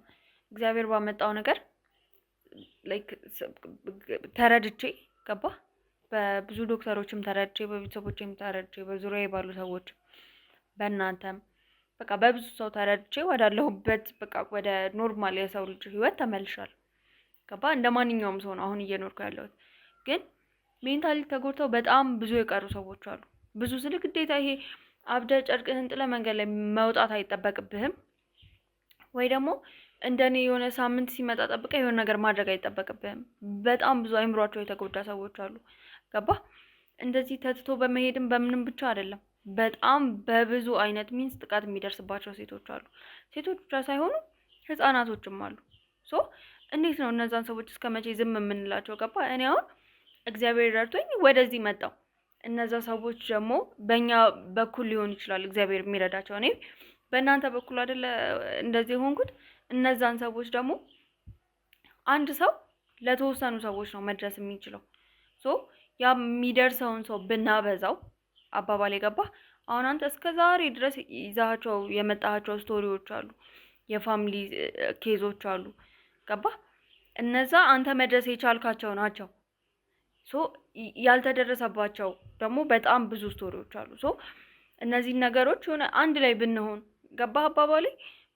እግዚአብሔር ባመጣው ነገር ላይክ ተረድቼ ገባ። በብዙ ዶክተሮችም ተረድቼ፣ በቤተሰቦችም ተረድቼ፣ በዙሪያዬ ባሉ ሰዎች፣ በእናንተም በቃ በብዙ ሰው ተረድቼ ወዳለሁበት በቃ ወደ ኖርማል የሰው ልጅ ህይወት ተመልሻለሁ። ገባ። እንደ ማንኛውም ሰው ነው አሁን እየኖርኩ ያለሁት። ግን ሜንታሊ ተጎድተው በጣም ብዙ የቀሩ ሰዎች አሉ። ብዙ ስለ ግዴታ ይሄ አብደ ጨርቅህን ጥለ መንገድ ላይ መውጣት አይጠበቅብህም። ወይ ደግሞ እንደኔ የሆነ ሳምንት ሲመጣ ጠብቀ የሆነ ነገር ማድረግ አይጠበቅብህም። በጣም ብዙ አይምሯቸው የተጎዳ ሰዎች አሉ። ገባ። እንደዚህ ተትቶ በመሄድም በምንም ብቻ አይደለም፣ በጣም በብዙ አይነት ሚንስ ጥቃት የሚደርስባቸው ሴቶች አሉ። ሴቶች ብቻ ሳይሆኑ ህፃናቶችም አሉ። ሶ እንዴት ነው እነዛን ሰዎች እስከ መቼ ዝም የምንላቸው? ገባ። እኔ አሁን እግዚአብሔር ረድቶኝ ወደዚህ መጣው። እነዛ ሰዎች ደግሞ በእኛ በኩል ሊሆን ይችላል እግዚአብሔር የሚረዳቸው። እኔ በእናንተ በኩል አይደለ እንደዚህ የሆንኩት። እነዛን ሰዎች ደግሞ አንድ ሰው ለተወሰኑ ሰዎች ነው መድረስ የሚችለው። ሶ ያ የሚደርሰውን ሰው ብናበዛው አባባል የገባ። አሁን አንተ እስከ ዛሬ ድረስ ይዛቸው የመጣቸው ስቶሪዎች አሉ፣ የፋሚሊ ኬዞች አሉ። ገባ። እነዛ አንተ መድረስ የቻልካቸው ናቸው። ሶ ያልተደረሰባቸው ደግሞ በጣም ብዙ ስቶሪዎች አሉ። ሶ እነዚህን ነገሮች የሆነ አንድ ላይ ብንሆን ገባ አባባሌ።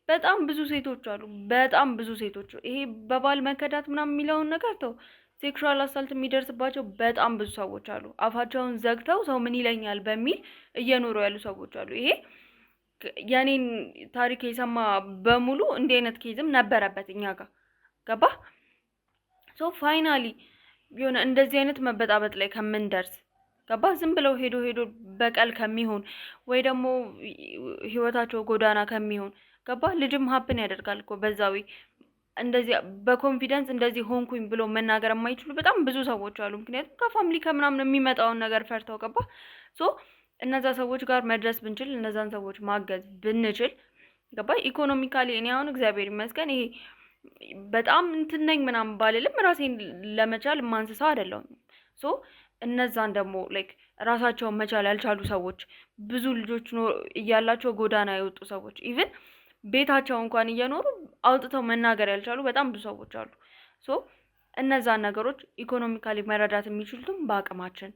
በጣም ብዙ ሴቶች አሉ፣ በጣም ብዙ ሴቶች። ይሄ በባል መከዳት ምናምን የሚለውን ነገር ተው። ሴክሹዋል አሳልት የሚደርስባቸው በጣም ብዙ ሰዎች አሉ። አፋቸውን ዘግተው ሰው ምን ይለኛል በሚል እየኖሩ ያሉ ሰዎች አሉ። ይሄ የኔን ታሪክ የሰማ በሙሉ እንዲህ አይነት ኬዝም ነበረበት እኛ ጋር። ገባ። ሶ ፋይናሊ የሆነ እንደዚህ አይነት መበጣበጥ ላይ ከምንደርስ ገባ፣ ዝም ብለው ሄዶ በቀል ከሚሆን ወይ ደግሞ ህይወታቸው ጎዳና ከሚሆን ገባ። ልጅም ሀፕን ያደርጋል እኮ በዛው እንደዚህ በኮንፊደንስ እንደዚህ ሆንኩኝ ብሎ መናገር የማይችሉ በጣም ብዙ ሰዎች አሉ። ምክንያቱም ከፋሚሊ ከምናምን የሚመጣውን ነገር ፈርተው ገባ። ሶ እነዛ ሰዎች ጋር መድረስ ብንችል፣ እነዛን ሰዎች ማገዝ ብንችል ገባ። ኢኮኖሚካሊ እኔ አሁን እግዚአብሔር ይመስገን ይሄ በጣም እንትን ነኝ ምናምን ባልልም ራሴን ለመቻል ማንስሰው አይደለሁም። ሶ እነዛን ደግሞ ላይክ ራሳቸውን መቻል ያልቻሉ ሰዎች፣ ብዙ ልጆች እያላቸው ጎዳና የወጡ ሰዎች፣ ኢቭን ቤታቸው እንኳን እየኖሩ አውጥተው መናገር ያልቻሉ በጣም ብዙ ሰዎች አሉ። ሶ እነዛን ነገሮች ኢኮኖሚካሊ መረዳት የሚችሉትም በአቅማችን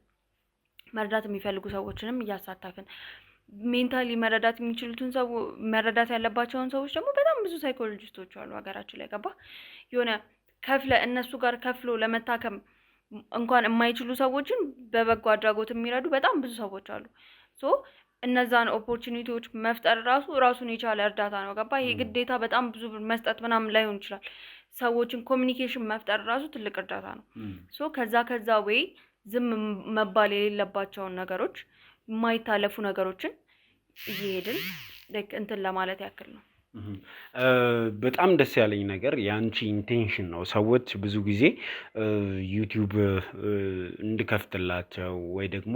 መረዳት የሚፈልጉ ሰዎችንም እያሳተፍን፣ ሜንታሊ መረዳት የሚችሉትን ሰው መረዳት ያለባቸውን ሰዎች ደግሞ በጣም ብዙ ሳይኮሎጂስቶች አሉ ሀገራችን ላይ ገባ። የሆነ ከፍለ እነሱ ጋር ከፍሎ ለመታከም እንኳን የማይችሉ ሰዎችን በበጎ አድራጎት የሚረዱ በጣም ብዙ ሰዎች አሉ። ሶ እነዛን ኦፖርቹኒቲዎች መፍጠር ራሱን የቻለ እርዳታ ነው ገባ። ይሄ ግዴታ በጣም ብዙ መስጠት ምናምን ላይሆን ይችላል። ሰዎችን ኮሚኒኬሽን መፍጠር ራሱ ትልቅ እርዳታ ነው። ሶ ከዛ ወይ ዝም መባል የሌለባቸውን ነገሮች፣ የማይታለፉ ነገሮችን እየሄድን እንትን ለማለት ያክል ነው። በጣም ደስ ያለኝ ነገር የአንቺ ኢንቴንሽን ነው። ሰዎች ብዙ ጊዜ ዩቲዩብ እንድከፍትላቸው ወይ ደግሞ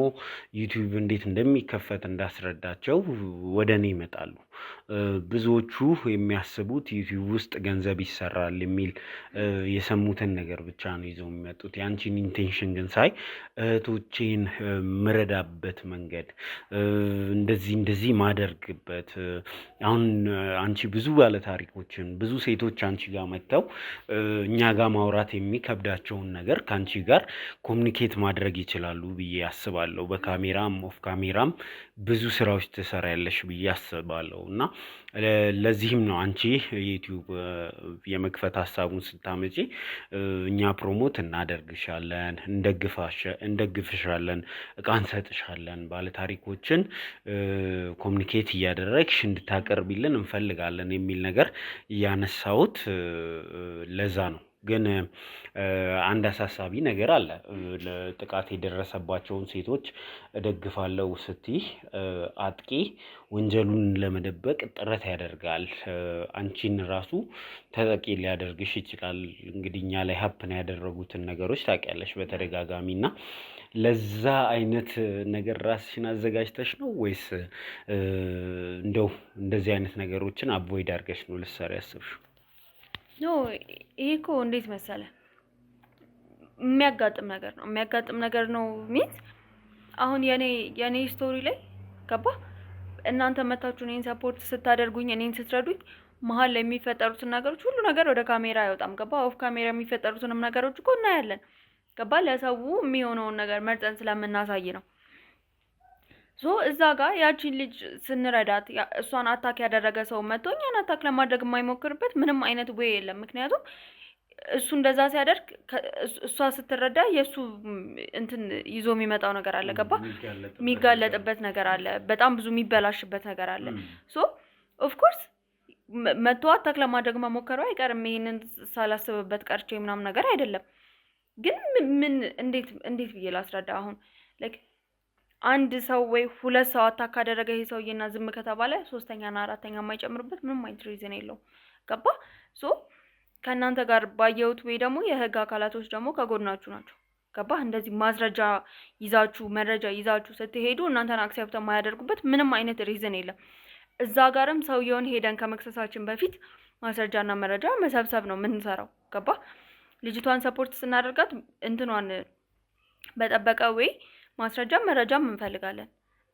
ዩቲዩብ እንዴት እንደሚከፈት እንዳስረዳቸው ወደ እኔ ይመጣሉ። ብዙዎቹ የሚያስቡት ዩቲዩብ ውስጥ ገንዘብ ይሰራል የሚል የሰሙትን ነገር ብቻ ነው ይዘው የሚመጡት። የአንቺን ኢንቴንሽን ግን ሳይ እህቶቼን ምረዳበት መንገድ፣ እንደዚህ ማደርግበት፣ አሁን አንቺ ብዙ ባለ ታሪኮችን ብዙ ሴቶች አንቺ ጋር መጥተው እኛ ጋር ማውራት የሚከብዳቸውን ነገር ከአንቺ ጋር ኮሚኒኬት ማድረግ ይችላሉ ብዬ አስባለሁ። በካሜራም ኦፍ ካሜራም ብዙ ስራዎች ትሰሪያለሽ ብዬ አስባለሁ። እና ለዚህም ነው አንቺ ዩቲዩብ የመክፈት ሀሳቡን ስታመጪ እኛ ፕሮሞት እናደርግሻለን፣ እንደግፍሻለን፣ እቃ እንሰጥሻለን፣ ባለ ታሪኮችን ኮሚኒኬት እያደረግሽ እንድታቀርቢልን እንፈልጋለን እንችላለን የሚል ነገር ያነሳሁት ለዛ ነው። ግን አንድ አሳሳቢ ነገር አለ። ለጥቃት የደረሰባቸውን ሴቶች እደግፋለሁ ስትይ አጥቂ ወንጀሉን ለመደበቅ ጥረት ያደርጋል። አንቺን ራሱ ተጠቂ ሊያደርግሽ ይችላል። እንግዲህ እኛ ላይ ሀፕን ያደረጉትን ነገሮች ታውቂያለሽ በተደጋጋሚ እና ለዛ አይነት ነገር ራስሽን አዘጋጅተሽ ነው ወይስ እንደው እንደዚህ አይነት ነገሮችን አቮይድ አድርገሽ ነው ልትሰሪ ያሰብሽው? ኖ ይሄ እኮ እንዴት መሰለ የሚያጋጥም ነገር ነው ሚንስ አሁን የኔ ስቶሪ ላይ ገባ እናንተ መታችሁ እኔን ሰፖርት ስታደርጉኝ እኔን ስትረዱኝ መሀል ላይ የሚፈጠሩትን ነገሮች ሁሉ ነገር ወደ ካሜራ አይወጣም። ገባ ኦፍ ካሜራ የሚፈጠሩትንም ነገሮች እኮ እናያለን። ገባ ለሰው የሚሆነውን ነገር መርጠን ስለምናሳይ ነው። ሶ እዛ ጋር ያቺን ልጅ ስንረዳት እሷን አታክ ያደረገ ሰው መጥቶ እኛን አታክ ለማድረግ የማይሞክርበት ምንም አይነት ወይ የለም። ምክንያቱም እሱ እንደዛ ሲያደርግ እሷ ስትረዳ የእሱ እንትን ይዞ የሚመጣው ነገር አለ። ገባ የሚጋለጥበት ነገር አለ። በጣም ብዙ የሚበላሽበት ነገር አለ። ሶ ኦፍ ኮርስ መጥቶ አታክ ለማድረግ መሞከሩ አይቀርም። ይሄንን ሳላስብበት ቀርቼ ምናምን ነገር አይደለም። ግን ምን እንዴት ብዬ ላስረዳ? አሁን ላይክ አንድ ሰው ወይ ሁለት ሰው አታክ ካደረገ ይሄ ሰውዬና ዝም ከተባለ ሶስተኛና አራተኛ የማይጨምርበት ምንም አይነት ሪዝን የለውም። ገባ ሶ ከእናንተ ጋር ባየሁት ወይ ደግሞ የህግ አካላቶች ደግሞ ከጎናችሁ ናቸው። ገባ እንደዚህ ማስረጃ ይዛችሁ መረጃ ይዛችሁ ስትሄዱ እናንተን አክሴፕት የማያደርጉበት ምንም አይነት ሪዝን የለም። እዛ ጋርም ሰውየውን ሄደን ከመክሰሳችን በፊት ማስረጃና መረጃ መሰብሰብ ነው የምንሰራው። ገባ ልጅቷን ሰፖርት ስናደርጋት እንትኗን በጠበቀ ወይ ማስረጃ መረጃም እንፈልጋለን።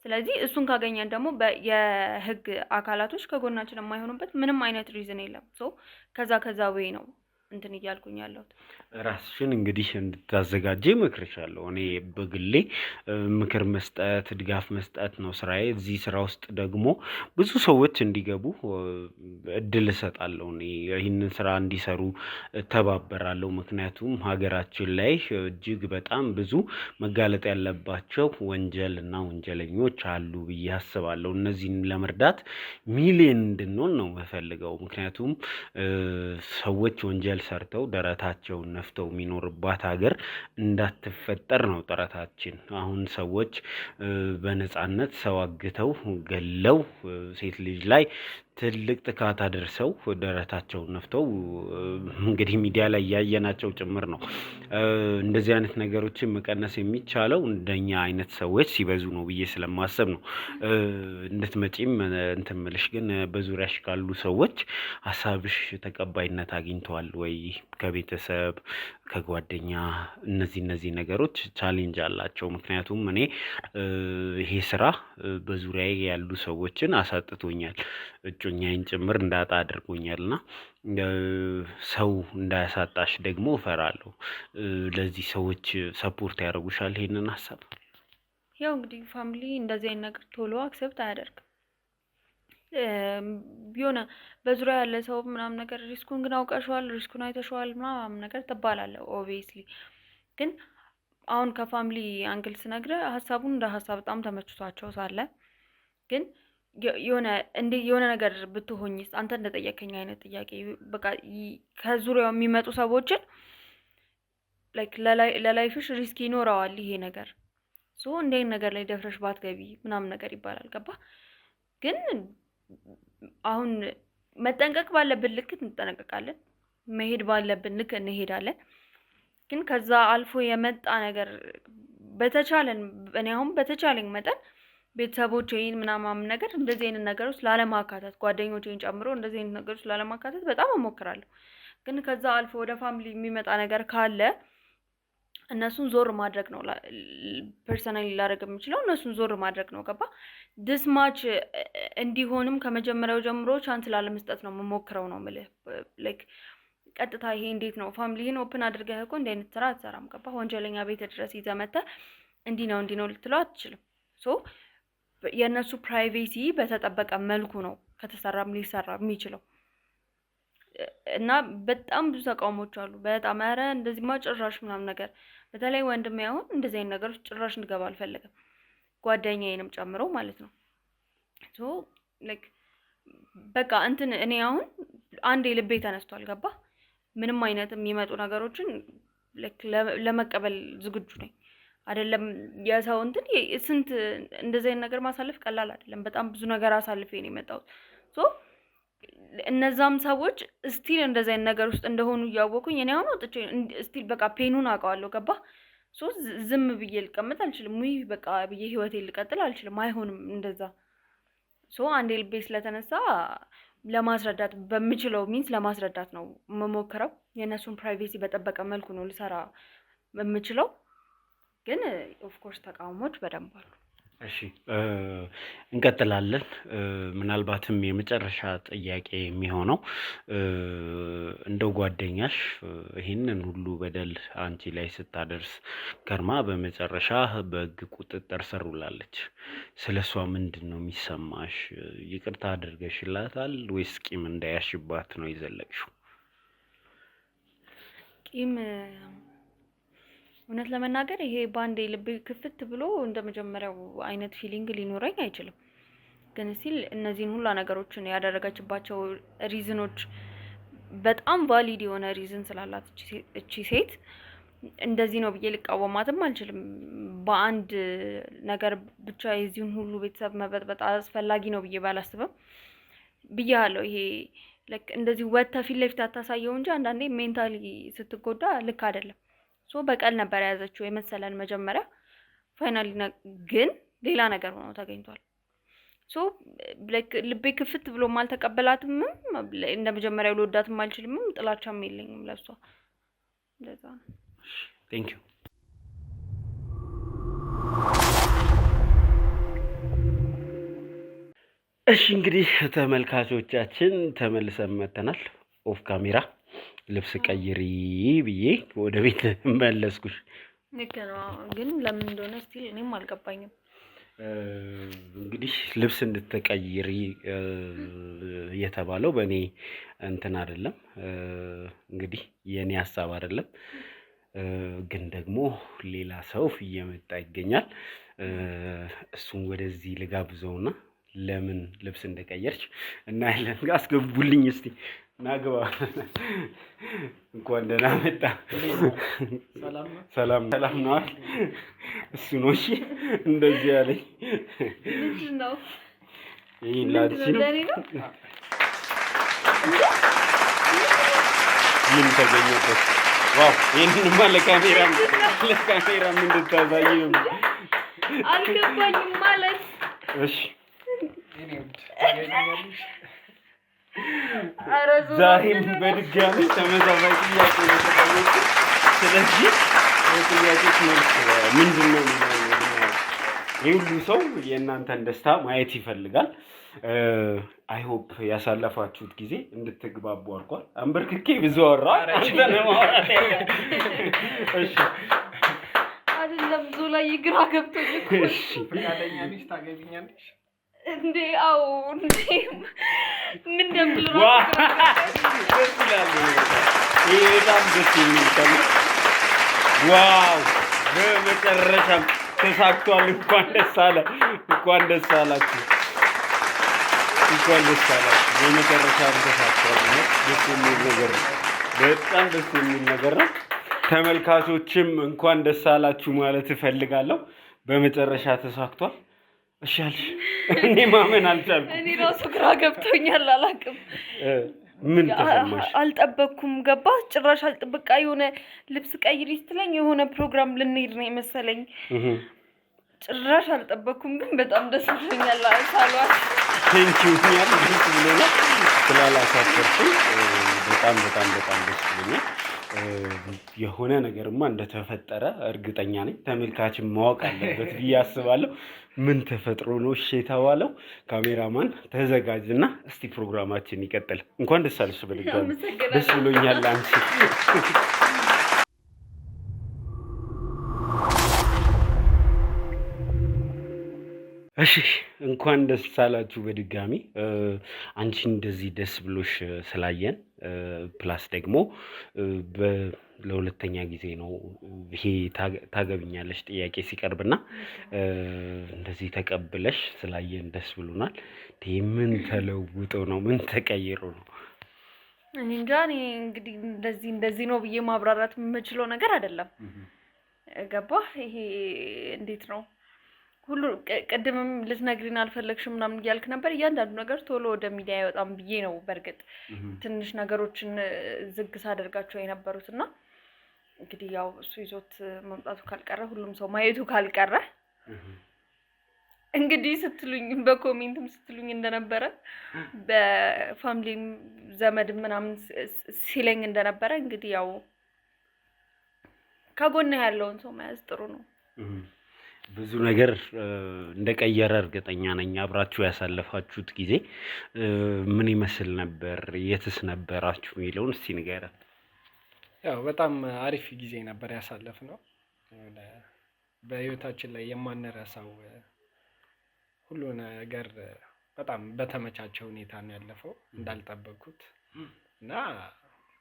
ስለዚህ እሱን ካገኘን ደግሞ የህግ አካላቶች ከጎናችን የማይሆኑበት ምንም አይነት ሪዝን የለም። ሶ ከዛ ወይ ነው እንትን እያልኩኝ ያለሁት። ራስሽን እንግዲህ እንድታዘጋጂ እመክርሻለሁ። እኔ በግሌ ምክር መስጠት ድጋፍ መስጠት ነው ስራዬ። እዚህ ስራ ውስጥ ደግሞ ብዙ ሰዎች እንዲገቡ እድል እሰጣለሁ። እኔ ይህንን ስራ እንዲሰሩ እተባበራለሁ። ምክንያቱም ሀገራችን ላይ እጅግ በጣም ብዙ መጋለጥ ያለባቸው ወንጀል እና ወንጀለኞች አሉ ብዬ አስባለሁ። እነዚህን ለመርዳት ሚሊዮን እንድንሆን ነው የምፈልገው። ምክንያቱም ሰዎች ወንጀል ሰርተው ደረታቸውን ነፍተው የሚኖርባት ሀገር እንዳትፈጠር ነው ጥረታችን። አሁን ሰዎች በነጻነት ሰው አግተው ገለው ሴት ልጅ ላይ ትልቅ ጥቃት አድርሰው ደረታቸውን ነፍተው እንግዲህ ሚዲያ ላይ ያየናቸው ጭምር ነው። እንደዚህ አይነት ነገሮችን መቀነስ የሚቻለው እንደኛ አይነት ሰዎች ሲበዙ ነው ብዬ ስለማሰብ ነው እንድትመጪም እንትን እምልሽ። ግን በዙሪያሽ ካሉ ሰዎች ሀሳብሽ ተቀባይነት አግኝተዋል ወይ? ከቤተሰብ ከጓደኛ እነዚህ ነገሮች ቻሌንጅ አላቸው። ምክንያቱም እኔ ይሄ ስራ በዙሪያዬ ያሉ ሰዎችን አሳጥቶኛል፣ እጮኛዬን ጭምር እንዳጣ አድርጎኛልና ሰው እንዳያሳጣሽ ደግሞ እፈራለሁ። ለዚህ ሰዎች ሰፖርት ያደርጉሻል ይሄንን ሀሳብ? ያው እንግዲህ ፋሚሊ እንደዚህ አይነት ነገር ቶሎ አክሰፕት አያደርግም። ቢሆነ በዙሪያ ያለ ሰው ምናምን ነገር ሪስኩን ግን አውቀሽዋል፣ ሪስኩን አይተሽዋል ምናምን ነገር ትባላለህ። ኦብቪየስሊ ግን አሁን ከፋሚሊ አንግል ስነግርህ ሀሳቡን እንደ ሀሳብ በጣም ተመችቷቸው ሳለ ግን የሆነ ነገር ብትሆኝስ አንተ እንደጠየቀኝ አይነት ጥያቄ በቃ ከዙሪያው የሚመጡ ሰዎችን ላይክ ለላይፍሽ ሪስክ ይኖረዋል ይሄ ነገር ሶ እንደ ነገር ላይ ደፍረሽ ባትገቢ ምናምን ነገር ይባላል። ገባ ግን አሁን መጠንቀቅ ባለብን ልክ እንጠነቀቃለን፣ መሄድ ባለብን ልክ እንሄዳለን። ግን ከዛ አልፎ የመጣ ነገር በተቻለን እኔ አሁን በተቻለኝ መጠን ቤተሰቦቼን ምናምን ነገር እንደዚህ አይነት ነገሮች ላለማካተት ጓደኞቼን ጨምሮ እንደዚህ አይነት ነገሮች ላለማካተት በጣም እሞክራለሁ። ግን ከዛ አልፎ ወደ ፋሚሊ የሚመጣ ነገር ካለ እነሱን ዞር ማድረግ ነው ፐርሰናሊ ላደርግ የምችለው እነሱን ዞር ማድረግ ነው። ገባ ድስማች እንዲሆንም ከመጀመሪያው ጀምሮ ቻንስ ላለመስጠት ነው የምሞክረው ነው የምልህ። ላይክ ቀጥታ ይሄ እንዴት ነው ፋሚሊህን ኦፕን አድርገህ እኮ እንደ አይነት ስራ አትሰራም። ገባ ወንጀለኛ ቤት ድረስ ይዘህ መተህ እንዲህ ነው ልትለው አትችልም። ሶ የእነሱ ፕራይቬሲ በተጠበቀ መልኩ ነው ከተሰራም ሊሰራ የሚችለው እና በጣም ብዙ ተቃውሞች አሉ። በጣም ኧረ እንደዚህማ ጭራሽ ምናምን ነገር በተለይ ወንድሜ አሁን እንደዚህ አይነት ነገሮች ጭራሽ እንድገባ አልፈልግም፣ ጓደኛዬንም ጨምሮ ማለት ነው። ሶ ላይክ በቃ እንትን እኔ አሁን አንዴ ልቤ ተነስቷል ገባ ምንም አይነት የሚመጡ ነገሮችን ለመቀበል ዝግጁ ነኝ አይደለም የሰው እንትን ስንት እንደዚህ አይነት ነገር ማሳለፍ ቀላል አይደለም በጣም ብዙ ነገር አሳልፌ ነው የመጣሁት ሶ እነዛም ሰዎች ስቲል እንደዚህ አይነት ነገር ውስጥ እንደሆኑ ያወቁኝ እኔ አሁን ወጥቼ ስቲል በቃ ፔኑን አውቀዋለሁ ገባ ሶ ዝም ብዬ ልቀመጥ አልችልም ወይ በቃ ብዬ ህይወቴን ልቀጥል አልችልም አይሆንም እንደዛ ሶ አንዴ ልቤ ስለተነሳ ለማስረዳት በሚችለው ሚንስ ለማስረዳት ነው መሞከረው የነሱን ፕራይቬሲ በጠበቀ መልኩ ነው ልሰራ በሚችለው ግን ኦፍ ኮርስ ተቃውሞች በደንብ አሉ እሺ እንቀጥላለን ምናልባትም የመጨረሻ ጥያቄ የሚሆነው እንደው ጓደኛሽ ይሄንን ሁሉ በደል አንቺ ላይ ስታደርስ ከርማ በመጨረሻ በህግ ቁጥጥር ስር ውላለች ስለሷ ምንድነው የሚሰማሽ ይቅርታ አድርገሽላታል ወይስ ቂም እንዳያሽባት ነው ይዘለቅሽው ቂም እውነት ለመናገር ይሄ ባንዴ ልብ ክፍት ብሎ እንደመጀመሪያው አይነት ፊሊንግ ሊኖረኝ አይችልም ግን ሲል እነዚህን ሁሉ ነገሮችን ያደረገችባቸው ሪዝኖች በጣም ቫሊድ የሆነ ሪዝን ስላላት እቺ ሴት እንደዚህ ነው ብዬ ልቃወማትም አልችልም በአንድ ነገር ብቻ የዚህን ሁሉ ቤተሰብ መበጥበጥ አስፈላጊ ነው ብዬ ባላስብም ብያለሁ ይሄ ለክ እንደዚህ ወጣ ፊት ለፊት አታሳየው እንጂ አንዳንዴ ሜንታሊ ስትጎዳ ልክ አይደለም ሶ በቀል ነበር ያዘችው የመሰለን መጀመሪያ ፋይናሊ ግን ሌላ ነገር ሆኖ ተገኝቷል ሶ ልቤ ክፍት ብሎ ማልተቀበላትም እንደ መጀመሪያው ልወዳትም አልችልም ጥላቻም የለኝም ለሷ እንደዛ ቴንክ ዩ እሺ እንግዲህ ተመልካቾቻችን ተመልሰን መተናል ኦፍ ካሜራ ልብስ ቀይሪ ብዬ ወደ ቤት መለስኩሽ ልክ ነው ግን ለምን እንደሆነ ስቲል እኔም አልገባኝም እንግዲህ ልብስ እንድትቀይሪ የተባለው በእኔ እንትን አይደለም እንግዲህ የኔ ሐሳብ አይደለም ግን ደግሞ ሌላ ሰው እየመጣ ይገኛል እሱን ወደዚህ ልጋብዘውና ለምን ልብስ እንደቀየርሽ እና ያለን አስገቡልኝ እስቲ ናግባ እንኳን ደህና መጣ ሰላም ነው እሱ ነው እሺ እንደዚህ ያለኝ ምንድነው ይሄ ላንቺ ነው ምን ተገኘበት ዋው ይሄንንማ ለካሜራ ምን እንድታሳይ ነው አልገባኝም ማለት እሺ ዛሬም በድጋሚ ተመሳሳይ ጥያቄ ነው ተጠየቁ ስለዚህ ጥያቄዎች መልስ ምንድነው ሁሉ ሰው የእናንተን ደስታ ማየት ይፈልጋል አይ ሆፕ ያሳለፋችሁት ጊዜ እንድትግባቡ አድርጓል አንበርክኬ ብዙ አወራ አንተ ነው ማውራት እሺ አይደለም ዞላ ይግራ ገብቶኝ እሺ ፈቃደኛ ነሽ ታገቢኛለሽ እንዴ አው እንዴ ምን እንደምለው ደስ ይላል ይሄ በጣም ደስ የሚል ነው ዋው በመጨረሻም ተሳክቷል እንኳን ደስ አላችሁ በመጨረሻም ተሳክቷል ደስ የሚል ነገር በጣም ደስ የሚል ነገር ነው ተመልካቾችም እንኳን ደስ አላችሁ ማለት እፈልጋለሁ በመጨረሻ ተሳክቷል እሺ አልሽ እኔ ማመን አልቻልኩም እኔ ራሱ ግራ ገብቶኛል አላውቅም ምን ተሰማሽ አልጠበቅኩም ገባ ጭራሽ አልጠበቃ የሆነ ልብስ ቀይሪ ስትለኝ የሆነ ፕሮግራም ልንሄድ ነው መሰለኝ ጭራሽ አልጠበቅኩም ግን በጣም ደስ ብሎኛል ሳሏት ቴንኪው ያለ ደስ ብሎኛል ስላላሳፈርኩኝ በጣም ደስ ብሎኛል የሆነ ነገርማ እንደተፈጠረ እርግጠኛ ነኝ ተመልካችን ማወቅ አለበት ብዬ አስባለሁ ምን ተፈጥሮ ነው እሺ የተባለው ካሜራማን ተዘጋጅና እስቲ ፕሮግራማችን ይቀጥል እንኳን ደስ አለሽ በድጋሚ ደስ ብሎኛል አንቺ እሺ እንኳን ደስ አላችሁ በድጋሚ አንቺ እንደዚህ ደስ ብሎሽ ስላየን ፕላስ ደግሞ ለሁለተኛ ጊዜ ነው ይሄ ታገብኛለሽ ጥያቄ ሲቀርብና እንደዚህ ተቀብለሽ ስላየን ደስ ብሎናል። ምን ተለውጦ ነው ምን ተቀይሮ ነው? እኔ እንጃ። እኔ እንግዲህ እንደዚህ ነው ብዬ ማብራራት የምችለው ነገር አይደለም። ገባህ? ይሄ እንዴት ነው ሁሉ ቅድምም ልትነግሪን አልፈለግሽም ምናምን እያልክ ነበር። እያንዳንዱ ነገር ቶሎ ወደ ሚዲያ አይወጣም ብዬ ነው በእርግጥ ትንሽ ነገሮችን ዝግ ሳደርጋቸው የነበሩት እና እንግዲህ ያው እሱ ይዞት መምጣቱ ካልቀረ ሁሉም ሰው ማየቱ ካልቀረ እንግዲህ ስትሉኝ በኮሜንትም ስትሉኝ እንደነበረ በፋሚሊም ዘመድ ምናምን ሲለኝ እንደነበረ እንግዲህ ያው ከጎንህ ያለውን ሰው መያዝ ጥሩ ነው። ብዙ ነገር እንደቀየረ እርግጠኛ ነኝ። አብራችሁ ያሳለፋችሁት ጊዜ ምን ይመስል ነበር? የትስ ነበራችሁ የሚለውን እስቲ ንገረን። ያው በጣም አሪፍ ጊዜ ነበር ያሳለፍነው። በህይወታችን ላይ የማንረሳው ሁሉ ነገር በጣም በተመቻቸ ሁኔታ ነው ያለፈው እንዳልጠበቅኩት እና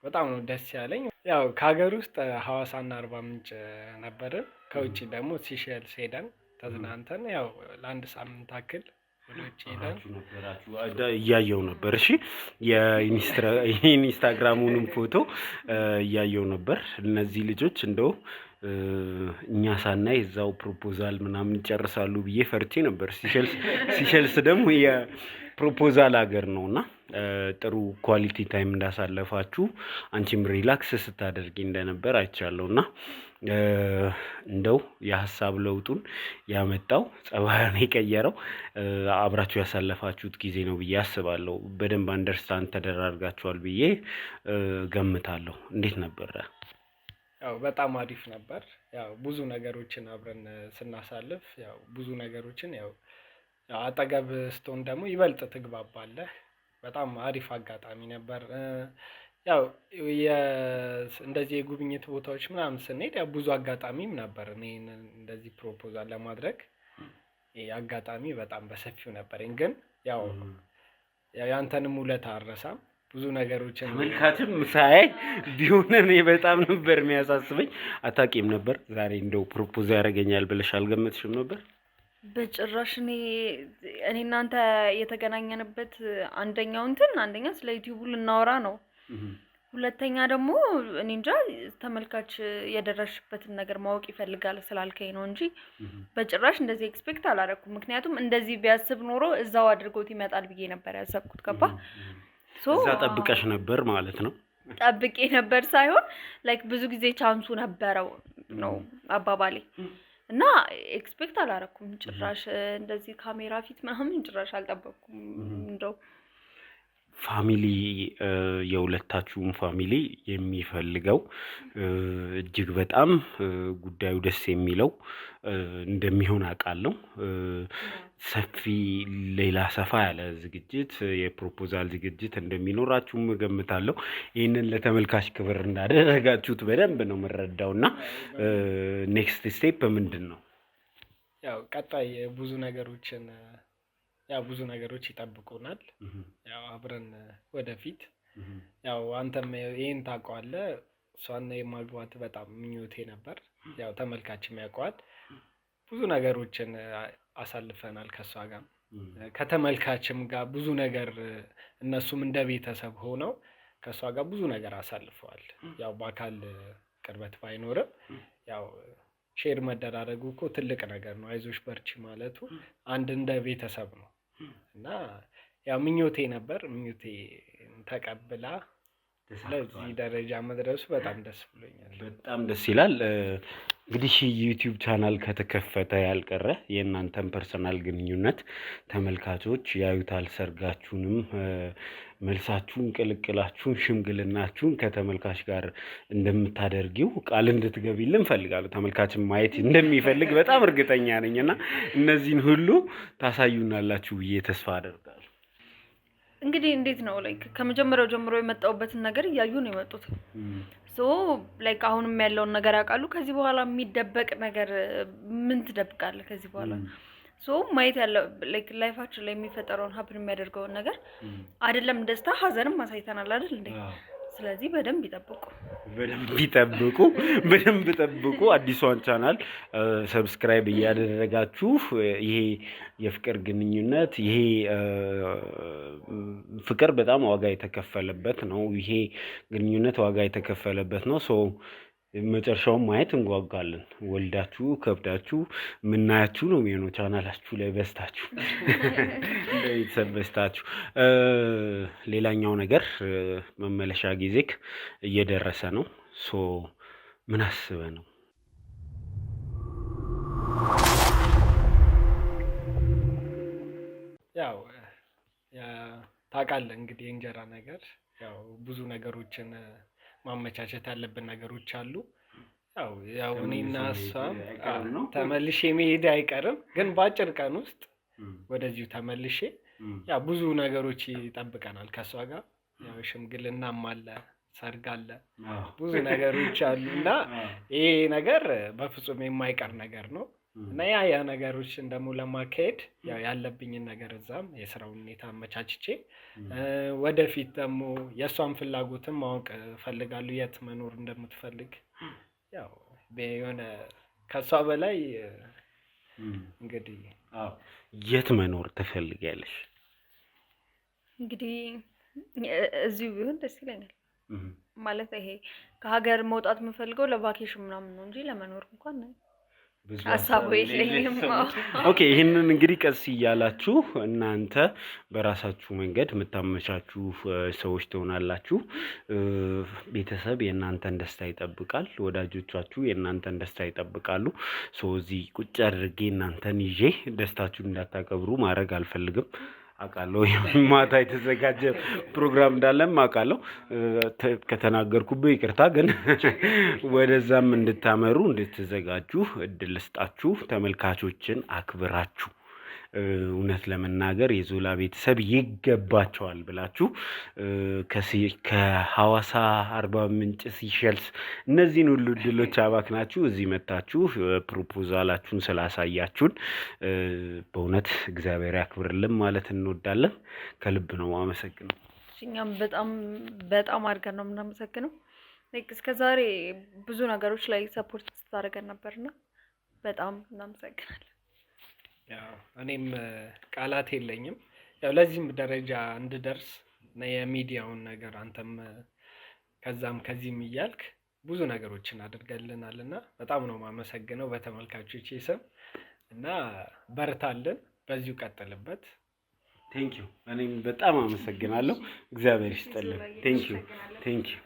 በጣም ነው ደስ ያለኝ። ያው ከሀገር ውስጥ ሐዋሳና አርባ ምንጭ ነበርን። ከውጭ ደግሞ ሲሸልስ ሄደን ተዝናንተን ያው ለአንድ ሳምንት አክል ወደ ውጭ ሄደን እያየው ነበር። እሺ የኢንስታግራሙንም ፎቶ እያየው ነበር። እነዚህ ልጆች እንደው እኛ ሳናይ እዛው ፕሮፖዛል ምናምን ይጨርሳሉ ብዬ ፈርቼ ነበር። ሲሸልስ ደግሞ የፕሮፖዛል ሀገር ነውና ጥሩ ኳሊቲ ታይም እንዳሳለፋችሁ አንቺም ሪላክስ ስታደርጊ እንደነበር አይቻለሁና እንደው የሀሳብ ለውጡን ያመጣው ጸባዩን የቀየረው አብራችሁ ያሳለፋችሁት ጊዜ ነው ብዬ አስባለሁ። በደንብ አንደርስታንድ ተደራርጋችኋል ብዬ ገምታለሁ። እንዴት ነበረ? ያው በጣም አሪፍ ነበር። ያው ብዙ ነገሮችን አብረን ስናሳልፍ ያው ብዙ ነገሮችን ያው አጠገብ ስትሆን ደግሞ ይበልጥ ትግባባለህ። በጣም አሪፍ አጋጣሚ ነበር። ያው እንደዚህ የጉብኝት ቦታዎች ምናምን ስንሄድ ያው ብዙ አጋጣሚም ነበር። እኔን እንደዚህ ፕሮፖዛል ለማድረግ አጋጣሚ በጣም በሰፊው ነበረኝ። ግን ያው ያንተንም ውለታ አልረሳም። ብዙ ነገሮችን መልካትም ሳይ ቢሆን እኔ በጣም ነበር የሚያሳስበኝ። አታውቂም ነበር ዛሬ እንደው ፕሮፖዝ ያደርገኛል ብለሽ አልገመትሽም ነበር? በጭራሽ። እኔ እናንተ የተገናኘንበት አንደኛ ስለ ዩቲዩቡ ልናወራ ነው። ሁለተኛ ደግሞ እኔ እንጃ ተመልካች የደረሽበትን ነገር ማወቅ ይፈልጋል ስላልከኝ ነው እንጂ በጭራሽ እንደዚህ ኤክስፔክት አላደረኩም። ምክንያቱም እንደዚህ ቢያስብ ኖሮ እዛው አድርጎት ይመጣል ብዬ ነበር ያሰብኩት። ገባ? እዛ ጠብቀሽ ነበር ማለት ነው? ጠብቄ ነበር ሳይሆን ላይክ ብዙ ጊዜ ቻንሱ ነበረው ነው አባባሌ እና ኤክስፔክት አላደረኩም ጭራሽ። እንደዚህ ካሜራ ፊት ምናምን ጭራሽ አልጠበቅኩም። እንደው ፋሚሊ የሁለታችሁም ፋሚሊ የሚፈልገው እጅግ በጣም ጉዳዩ ደስ የሚለው እንደሚሆን አውቃለሁ። ሌላ ሰፋ ያለ ዝግጅት የፕሮፖዛል ዝግጅት እንደሚኖራችሁም እገምታለሁ። ይህንን ለተመልካች ክብር እንዳደረጋችሁት በደንብ ነው የምረዳውና ኔክስት ስቴፕ ምንድን ነው? ያው ቀጣይ ብዙ ነገሮች ይጠብቁናል። ያው አብረን ወደፊት ያው አንተም ይሄን ታውቀዋለህ። እሷን የማግባት በጣም ምኞቴ ነበር። ያው ተመልካችም ያውቀዋል። ብዙ ነገሮችን አሳልፈናል ከሷ ጋር ከተመልካችም ጋር ብዙ ነገር እነሱም እንደ ቤተሰብ ሆነው ከሷ ጋር ብዙ ነገር አሳልፈዋል። ያው በአካል ቅርበት ባይኖርም ያው ሼር መደራረጉ እኮ ትልቅ ነገር ነው። አይዞሽ በርቺ ማለቱ አንድ እንደ ቤተሰብ ነው እና ያው ምኞቴ ነበር። ምኞቴ ተቀብላ ስለዚህ ደረጃ መድረሱ በጣም ደስ ብሎኛል። በጣም ደስ ይላል። እንግዲህ ዩቲዩብ ቻናል ከተከፈተ ያልቀረ የእናንተን ፐርሰናል ግንኙነት ተመልካቾች ያዩታል። ሰርጋችሁንም፣ መልሳችሁን፣ ቅልቅላችሁን፣ ሽምግልናችሁን ከተመልካች ጋር እንደምታደርጊው ቃል እንድትገቢልን ፈልጋለሁ። ተመልካችን ማየት እንደሚፈልግ በጣም እርግጠኛ ነኝ እና እነዚህን ሁሉ ታሳዩናላችሁ ብዬ ተስፋ አደርጋለሁ። እንግዲህ እንዴት ነው ላይክ ከመጀመሪያው ጀምሮ የመጣውበትን ነገር እያዩ ነው የመጡት። ሶ ላይክ አሁንም ያለውን ነገር ያውቃሉ። ከዚህ በኋላ የሚደበቅ ነገር ምን ትደብቃለህ? ከዚህ በኋላ ሶ ማየት ያለው ላይክ ላይፋችን ላይ የሚፈጠረውን ሀፕን የሚያደርገውን ነገር አይደለም ደስታ ሀዘንም ማሳይተናል አይደል እንዴ? ስለዚህ በደንብ ይጠብቁ። አዲሷን ቻናል ሰብስክራይብ እያደረጋችሁ ይሄ የፍቅር ግንኙነት ይሄ ፍቅር በጣም ዋጋ የተከፈለበት ነው። ይሄ ግንኙነት ዋጋ የተከፈለበት ነው። ሶ መጨረሻውን ማየት እንጓጓለን። ወልዳችሁ ከብዳችሁ ምናያችሁ ነው የሚሆነው ቻናላችሁ ላይ በስታችሁ ለቤተሰብ በስታችሁ። ሌላኛው ነገር መመለሻ ጊዜክ እየደረሰ ነው። ሶ ምን አስበህ ነው? ያው ታውቃለህ እንግዲህ የእንጀራ ነገር ያው ብዙ ነገሮችን ማመቻቸት ያለብን ነገሮች አሉ። ያው እኔና እሷ ተመልሼ መሄድ አይቀርም፣ ግን በአጭር ቀን ውስጥ ወደዚሁ ተመልሼ ያው ብዙ ነገሮች ይጠብቀናል ከእሷ ጋር። ያው ሽምግልናም አለ፣ ሰርግ አለ፣ ብዙ ነገሮች አሉ እና ይሄ ነገር በፍጹም የማይቀር ነገር ነው እና ያ ነገሮችን ደግሞ ለማካሄድ ያው ያለብኝን ነገር እዛም የስራውን ሁኔታ አመቻችቼ ወደፊት ደግሞ የእሷን ፍላጎትም ማወቅ እፈልጋለሁ፣ የት መኖር እንደምትፈልግ ያው የሆነ ከእሷ በላይ እንግዲህ የት መኖር ትፈልጊያለሽ? እንግዲህ እዚሁ ቢሆን ደስ ይለኛል። ማለት ይሄ ከሀገር መውጣት የምፈልገው ለቫኬሽን ምናምን ነው እንጂ ለመኖር እንኳን ሀሳቡ የለኝም። ኦኬ፣ ይህንን እንግዲህ ቀስ እያላችሁ እናንተ በራሳችሁ መንገድ የምታመቻችሁ ሰዎች ትሆናላችሁ። ቤተሰብ የእናንተን ደስታ ይጠብቃል፣ ወዳጆቻችሁ የእናንተን ደስታ ይጠብቃሉ። እዚህ ቁጭ አድርጌ እናንተን ይዤ ደስታችሁን እንዳታከብሩ ማድረግ አልፈልግም። አውቃለሁ ማታ የተዘጋጀ ፕሮግራም እንዳለም አውቃለሁ። ከተናገርኩብህ ይቅርታ፣ ግን ወደዛም እንድታመሩ እንድትዘጋጁ እድል ስጣችሁ። ተመልካቾችን አክብራችሁ እውነት ለመናገር የዞላ ቤተሰብ ይገባቸዋል ብላችሁ ከሐዋሳ፣ አርባ ምንጭ፣ ሲሸልስ እነዚህን ሁሉ እድሎች አባክናችሁ እዚህ መታችሁ ፕሮፖዛላችሁን ስላሳያችሁን በእውነት እግዚአብሔር ያክብርልን ማለት እንወዳለን። ከልብ ነው አመሰግነው። እኛም በጣም አድርገን ነው የምናመሰግነው። እስከዛሬ ብዙ ነገሮች ላይ ሰፖርት ስታደርገን ነበርና በጣም እናመሰግናለን። ያው እኔም ቃላት የለኝም። ያው ለዚህም ደረጃ እንድደርስ የሚዲያውን ነገር አንተም ከዛም ከዚህም እያልክ ብዙ ነገሮችን አድርገልናል እና በጣም ነው የማመሰግነው በተመልካቾቼ ስም እና በርታልን፣ በዚሁ ቀጥልበት። ቴንኪው። እኔም በጣም አመሰግናለሁ። እግዚአብሔር ይስጥልን። ቴንኪው።